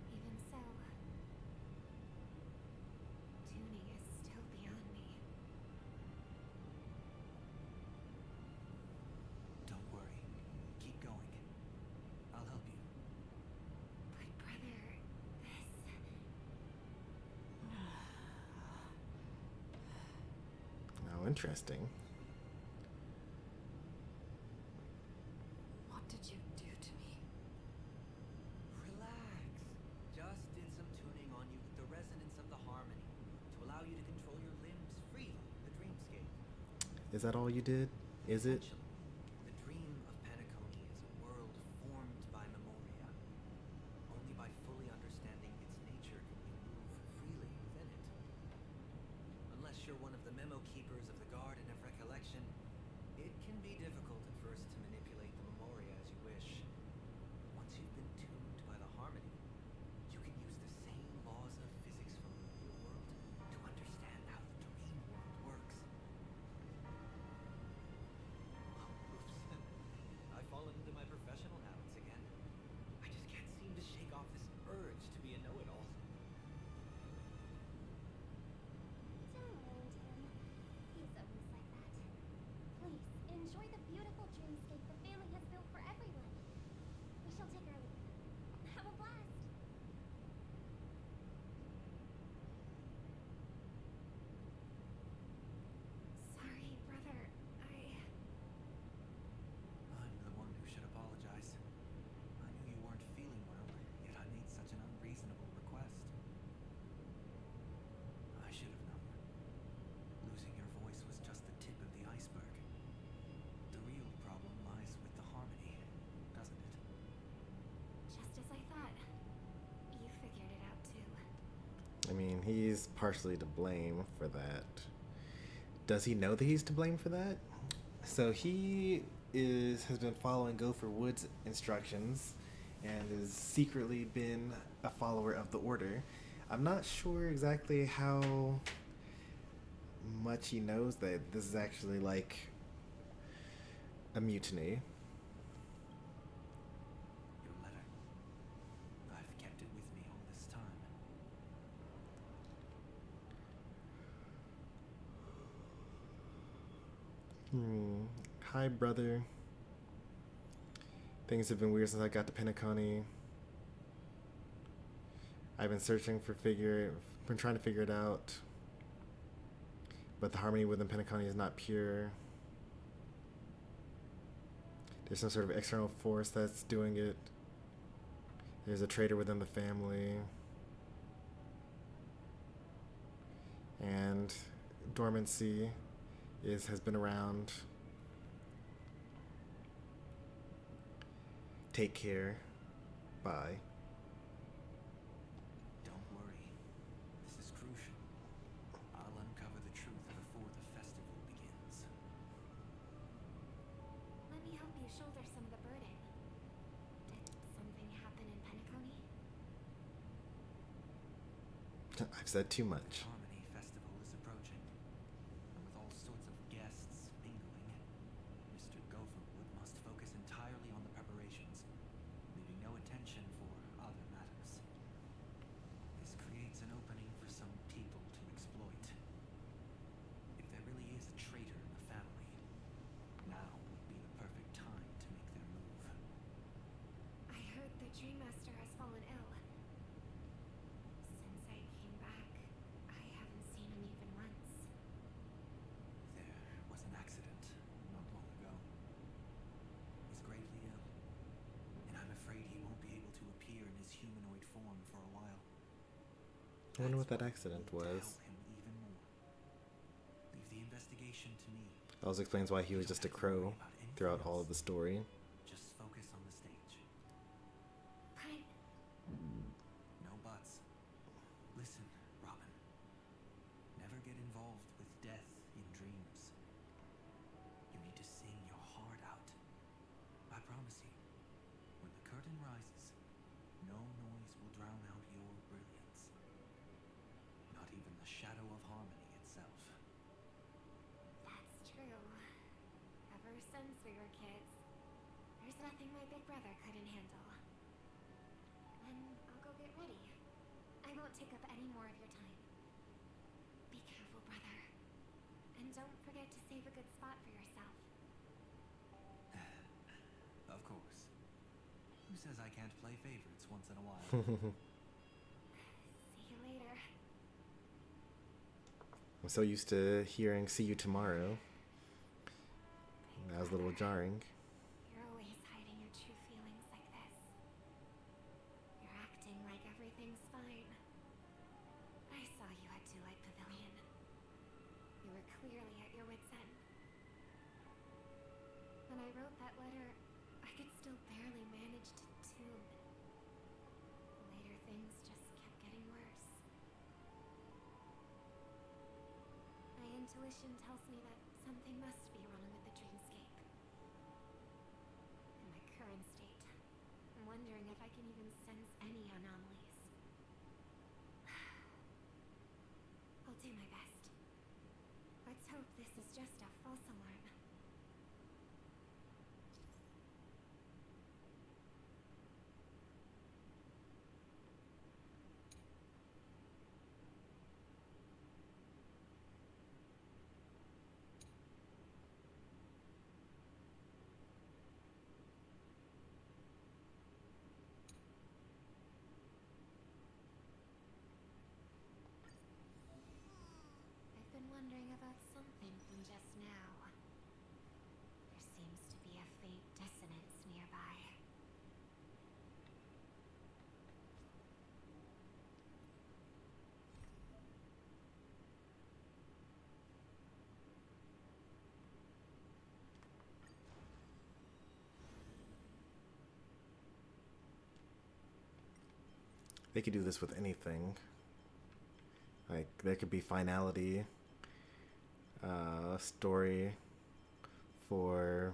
Even so, tuning is still beyond me. Don't worry. Keep going. I'll help you. But brother, this... Oh, interesting. What did you do to me? Relax. Just did some tuning on you with the resonance of the harmony to allow you to control your limbs freely in the dreamscape. Is that all you did? Is it? Essentially, the dream of Penacony is a world formed by memoria. Only by fully understanding its nature can you move freely within it. Unless you're one of the memo keepers of the Garden of Recollection, it can be difficult at first to manipulate the memoria as you wish. Once you've been tuned by the harmony, you can use the same laws of physics from the real world to understand how the dream world works. Oops. I've fallen into my professional habits again. I just can't seem to shake off this urge to be a know-it-all. Don't mind him. He's always like that. Please, enjoy the beautiful dreamscape the family has built for everyone. We shall take our leave. Have a blast. Sorry, brother. I'm the one who should apologize. I knew you weren't feeling well, yet I made such an unreasonable request. I should have known. Losing your voice was just the tip of the iceberg. The real problem lies with the harmony, doesn't it? Just as I thought. You figured it out too. I mean, he's partially to blame for that. Does he know that he's to blame for that? So he has been following Gopher Wood's instructions and has secretly been a follower of the Order. I'm not sure exactly how much he knows that this is actually like a mutiny. Your letter. I've kept it with me all this time. Hi, brother. Things have been weird since I got to Penacony. I've been been trying to figure it out. But the harmony within Penacony is not pure. There's some sort of external force that's doing it. There's a traitor within the family. And dormancy has been around. Take care. Bye. Don't worry. This is crucial. I'll uncover the truth before the festival begins. Let me help you shoulder some of the burden. Did something happen in Penacony? I've said too much. Harmony Festival is approaching, and with all sorts of guests mingling, Mr. Gopherwood must focus entirely on the preparations, leaving no attention for other matters. This creates an opening for some people to exploit. If there really is a traitor in the family, now would be the perfect time to make their move. I heard the Dream Master has fallen ill. Since I came back, I haven't seen him even once. There was an accident not long ago. He's gravely ill, and I'm afraid he won't be able to appear in his humanoid form for a while. I wonder what that That's accident why I need to was. help him even more. Leave the investigation to me. That also explains why he was just a crow throughout all of the story. Just focus on the stage. But No buts. Listen, Robin. Never get involved with death in dreams. You need to sing your heart out. I promise you, when the curtain rises, no noise will drown out your brilliance. Not even the shadow of harmony itself. that's true. Ever since we were kids, there's nothing my big brother couldn't handle. And I'll go get ready. I won't take up any more of your time. Be careful, brother. And don't forget to save a good spot for yourself. Of course. Who says I can't play favorites once in a while? See you later. I'm so used to hearing "see you tomorrow." That was a little jarring. You're always hiding your true feelings like this. You're acting like everything's fine. I saw you at Delight Pavilion. You were clearly at your wit's end. When I wrote that letter, I could still barely manage to tune. Later things just kept getting worse. My intuition tells me that something must be wrong with the dreamscape. In my current state, I'm wondering if I can even sense any anomalies. I'll do my best. Let's hope this is just a false alarm. I've been wondering about something from just now. There seems to be a faint dissonance nearby. They could do this with anything. Like, there could be finality, story for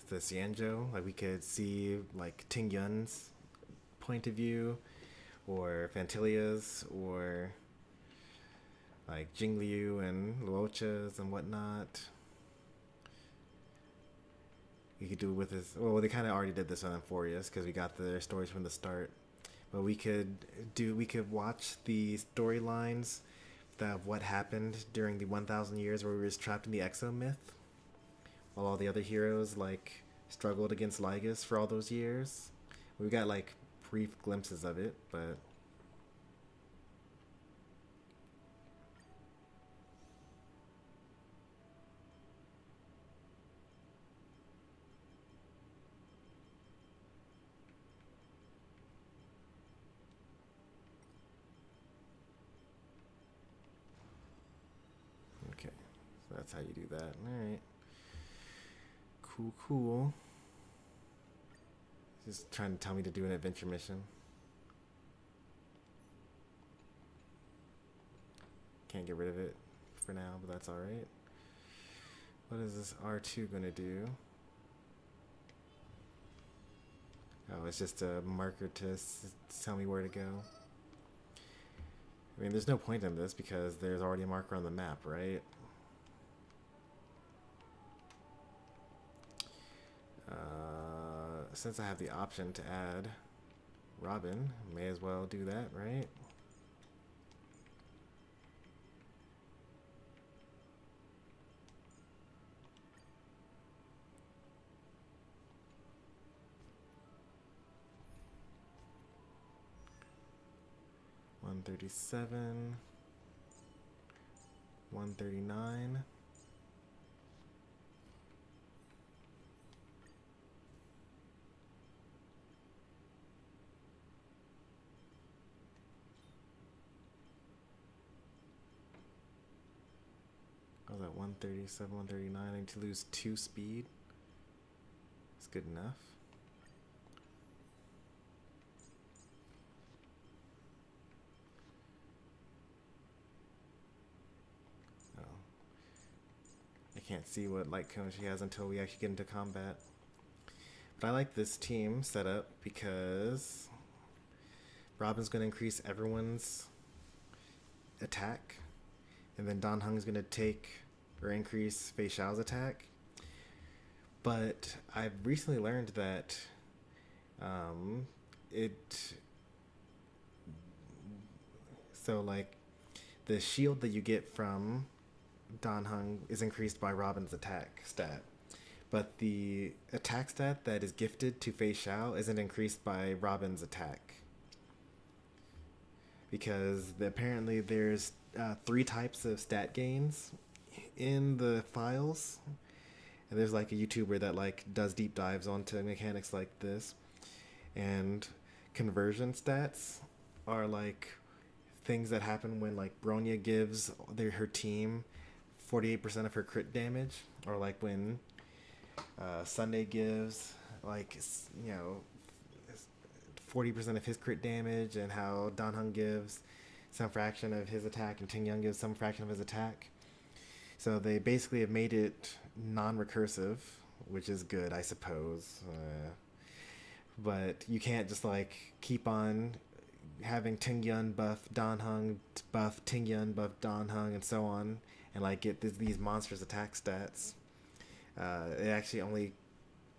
the Xianzhou. Like, we could see, like, Ting Yun's point of view, or Fantilia's, or like Jingliu and Luocha's and whatnot. You could do it with his. Well, they kind of already did this on Euphorius because we got their stories from the start. But we could watch the storylines of what happened during the 1,000 years where we were trapped in the exomyth, while all the other heroes like struggled against Lygus for all those years. We got like brief glimpses of it, but. That's how you do that. Alright. Cool. Just trying to tell me to do an adventure mission. Can't get rid of it for now, but that's alright. What is this R2 gonna do? Oh, it's just a marker to tell me where to go. I mean, there's no point in this because there's already a marker on the map, right? Since I have the option to add Robin, may as well do that, right? $137, $139. I was at 137, 139. I need to lose 2 speed. That's good enough. Oh. I can't see what light cone she has until we actually get into combat. But I like this team setup because Robin's going to increase everyone's attack. And then Dan Heng's going to take or increase Fei Xiao's attack. But I've recently learned that so like the shield that you get from Dan Heng is increased by Robin's attack stat. But the attack stat that is gifted to Fei Xiao isn't increased by Robin's attack. Because apparently there's 3 types of stat gains in the files, and there's like a YouTuber that like does deep dives onto mechanics like this, and conversion stats are like things that happen when like Bronya gives her team 48% of her crit damage, or like when Sunday gives 40% of his crit damage, and how Dan Heng gives some fraction of his attack and Ting Yun gives some fraction of his attack. So they basically have made it non-recursive, which is good, I suppose. But you can't just like keep on having Ting Yun buff Dan Heng, buff Ting Yun, buff Dan Heng, and so on, and like get these monstrous attack stats. It actually only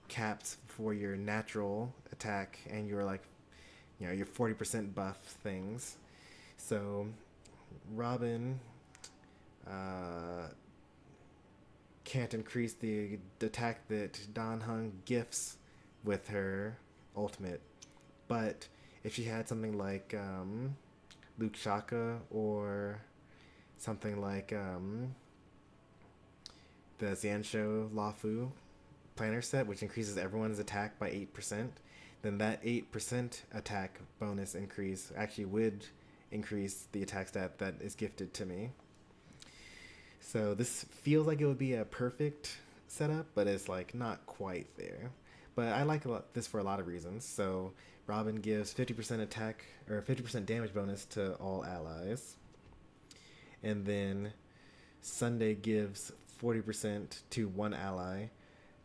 caps for your natural attack and your your 40% buff things. So Robin can't increase the attack that Dan Heng gifts with her ultimate, but if she had something like Luke Shaka or something like the Xianshou Lafu planner set, which increases everyone's attack by 8%, then that 8% attack bonus increase actually would increase the attack stat that is gifted to me. So this feels like it would be a perfect setup, but it's like not quite there. But I like this for a lot of reasons. So Robin gives 50% attack or 50% damage bonus to all allies, and then Sunday gives 40% to one ally,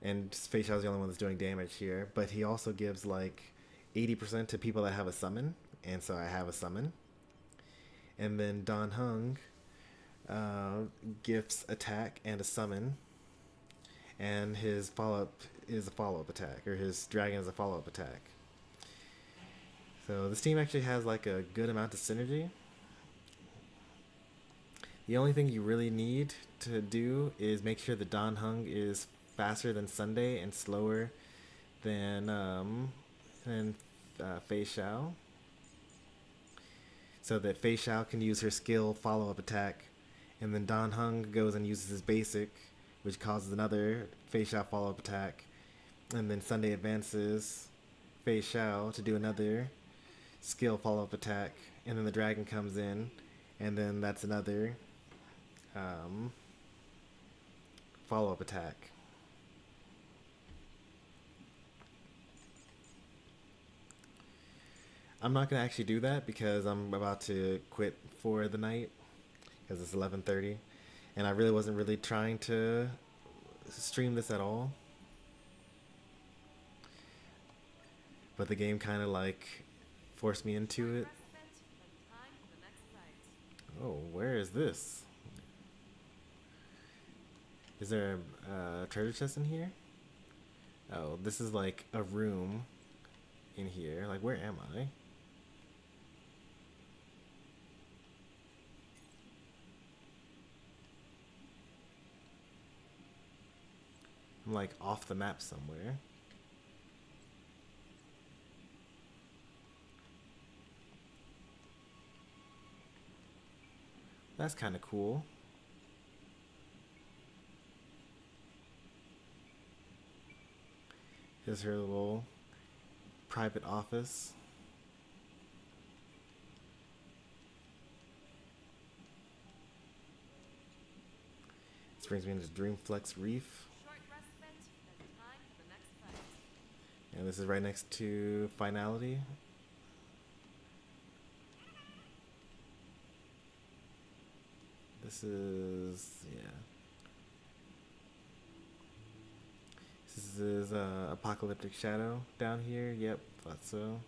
and Fei Xiao's the only one that's doing damage here, but he also gives like 80% to people that have a summon, and so I have a summon. And then Dan Heng gifts attack and a summon, and his follow-up is a follow-up attack, or his dragon is a follow-up attack. So this team actually has like a good amount of synergy. The only thing you really need to do is make sure that Dan Heng is faster than Sunday and slower than Fei Xiao, so that Fei Xiao can use her skill follow-up attack, and then Dan Heng goes and uses his basic, which causes another Fei Xiao follow-up attack, and then Sunday advances Fei Xiao to do another skill follow-up attack, and then the dragon comes in, and then that's another follow-up attack. I'm not gonna actually do that because I'm about to quit for the night because it's 11:30, and I really wasn't really trying to stream this at all. But the game kind of like forced me into it. Oh, where is this? Is there a treasure chest in here? Oh, this is like a room in here. Like, where am I? I'm like off the map somewhere. That's kind of cool. Here's her little private office. This brings me into Dreamflex Reef. And this is right next to Finality. This is, yeah. This is Apocalyptic Shadow down here. Yep, thought so.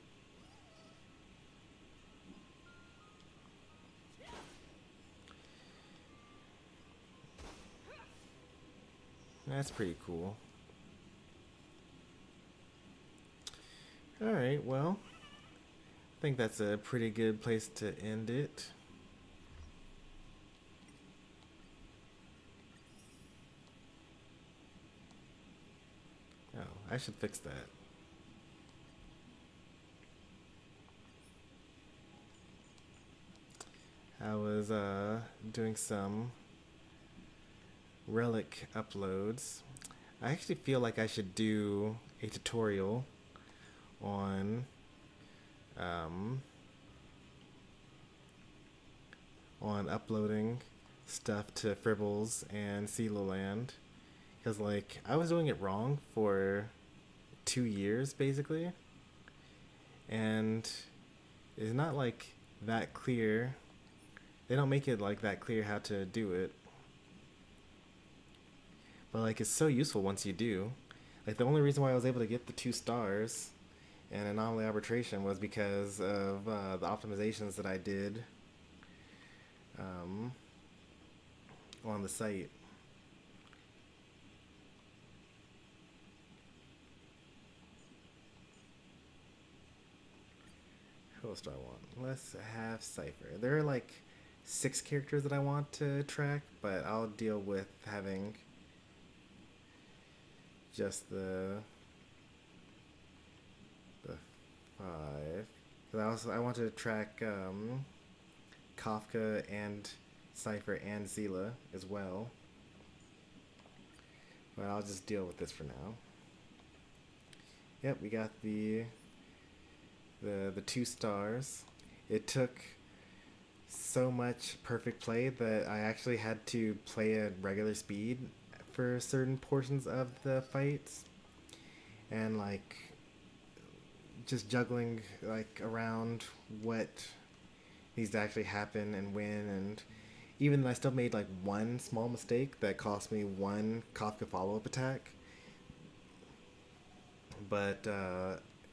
That's pretty cool. Alright, well, I think that's a pretty good place to end it. Oh, I should fix that. I was doing some relic uploads. I actually feel like I should do a tutorial on uploading stuff to Fribbles and Land, because like I was doing it wrong for 2 years basically, and it's not like that clear. They don't make it like that clear how to do it, but like it's so useful once you do. Like the only reason why I was able to get the 2 stars and anomaly arbitration was because of the optimizations that I did on the site. Who else do I want? Let's have Cypher. There are like 6 characters that I want to track, but I'll deal with having just the 5. Because I want to track Kafka and Cypher and Zila as well. But I'll just deal with this for now. Yep, we got the 2 stars. It took so much perfect play that I actually had to play at regular speed for certain portions of the fights, and like just juggling like around what needs to actually happen and when, and even I still made like one small mistake that cost me 1 Kafka follow-up attack, but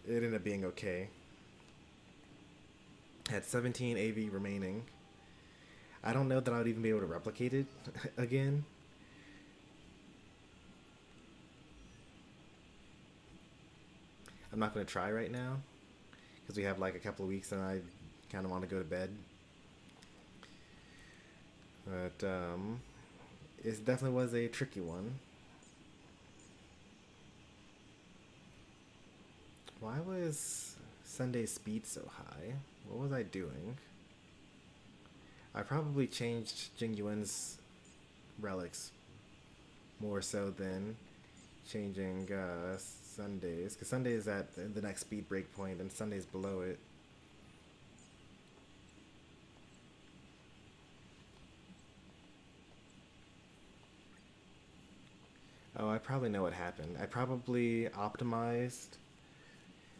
it ended up being okay. Had 17 AV remaining. I don't know that I would even be able to replicate it again. I'm not going to try right now because we have like a couple of weeks and I kind of want to go to bed. But it definitely was a tricky one. Why was Sunday's speed so high? What was I doing? I probably changed Jingyuan's relics more so than changing Sunday's, because Sunday is at the next speed break point and Sunday's below it. Oh, I probably know what happened. I probably optimized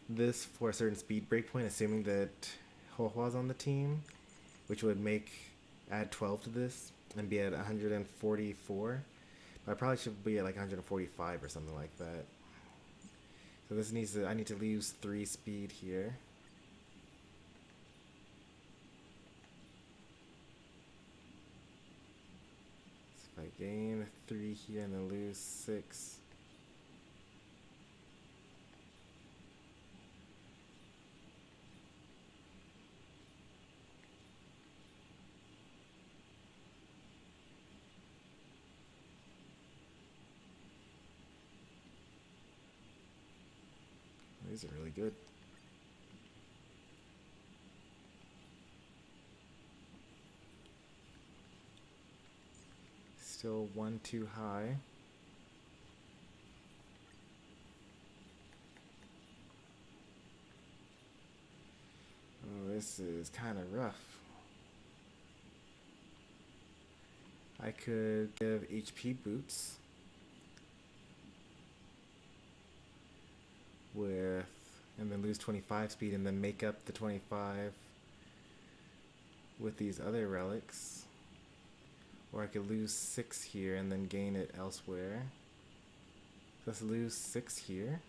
this for a certain speed break point, assuming that Hohua's on the team, which would add 12 to this and be at 144. But I probably should be at like 145 or something like that. So this I need to lose 3 speed here. So if I gain 3 here and then lose 6. These are really good. Still 1 too high. Oh, this is kind of rough. I could give HP boots and then lose 25 speed and then make up the 25 with these other relics. Or I could lose 6 here and then gain it elsewhere. Let's lose 6 here.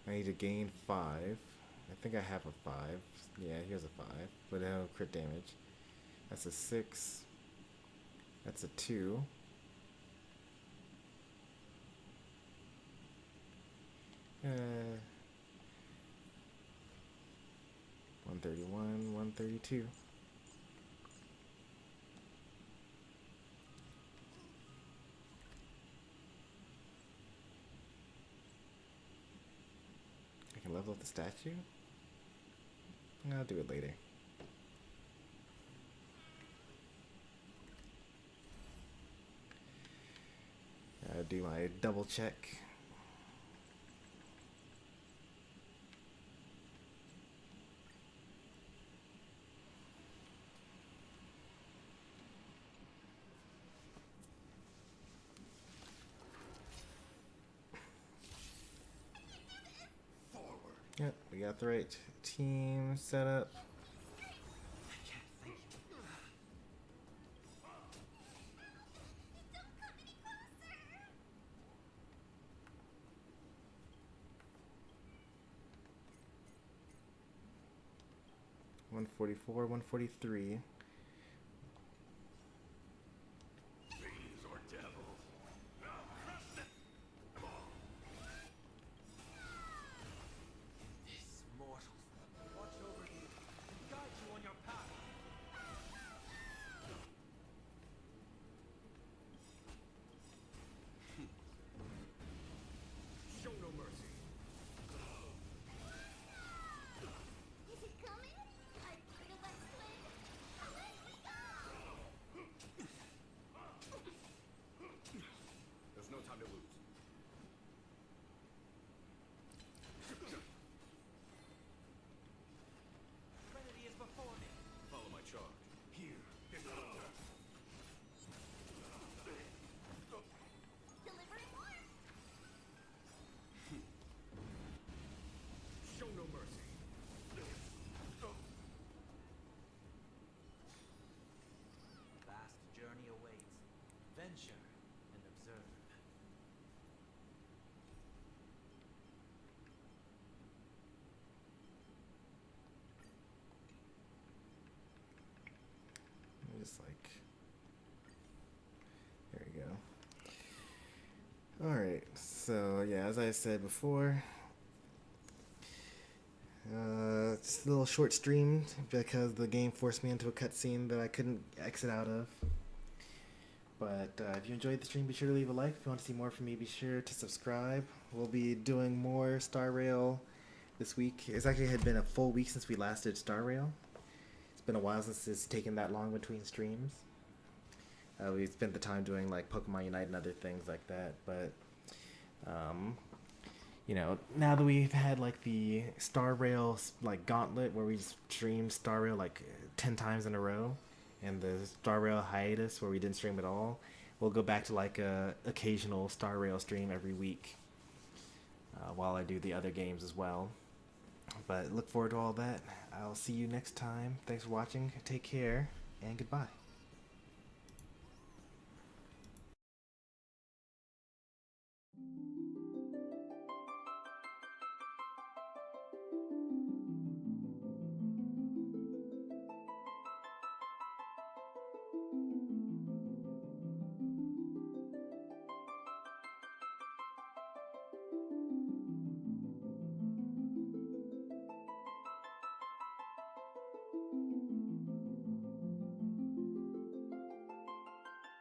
I need to gain 5. I think I have a 5. Yeah, here's a 5, but no crit damage. That's a 6. That's a 2. 131, 132. I can level up the statue? I'll do it later. I'll do my double check. Yep, we got the right team set up. $144, 143. just like, there we go. Alright, so yeah, as I said before, just a little short stream because the game forced me into a cutscene that I couldn't exit out of. But if you enjoyed the stream, be sure to leave a like. If you want to see more from me, be sure to subscribe. We'll be doing more Star Rail this week. It's actually had been a full week since we last did Star Rail. It's been a while since it's taken that long between streams. We spent the time doing like Pokemon Unite and other things like that. But, you know, now that we've had like the Star Rail like gauntlet where we streamed Star Rail like 10 times in a row, and the Star Rail hiatus where we didn't stream at all, we'll go back to like a occasional Star Rail stream every week while I do the other games as well. But look forward to all that. I'll see you next time. Thanks for watching. Take care, and goodbye.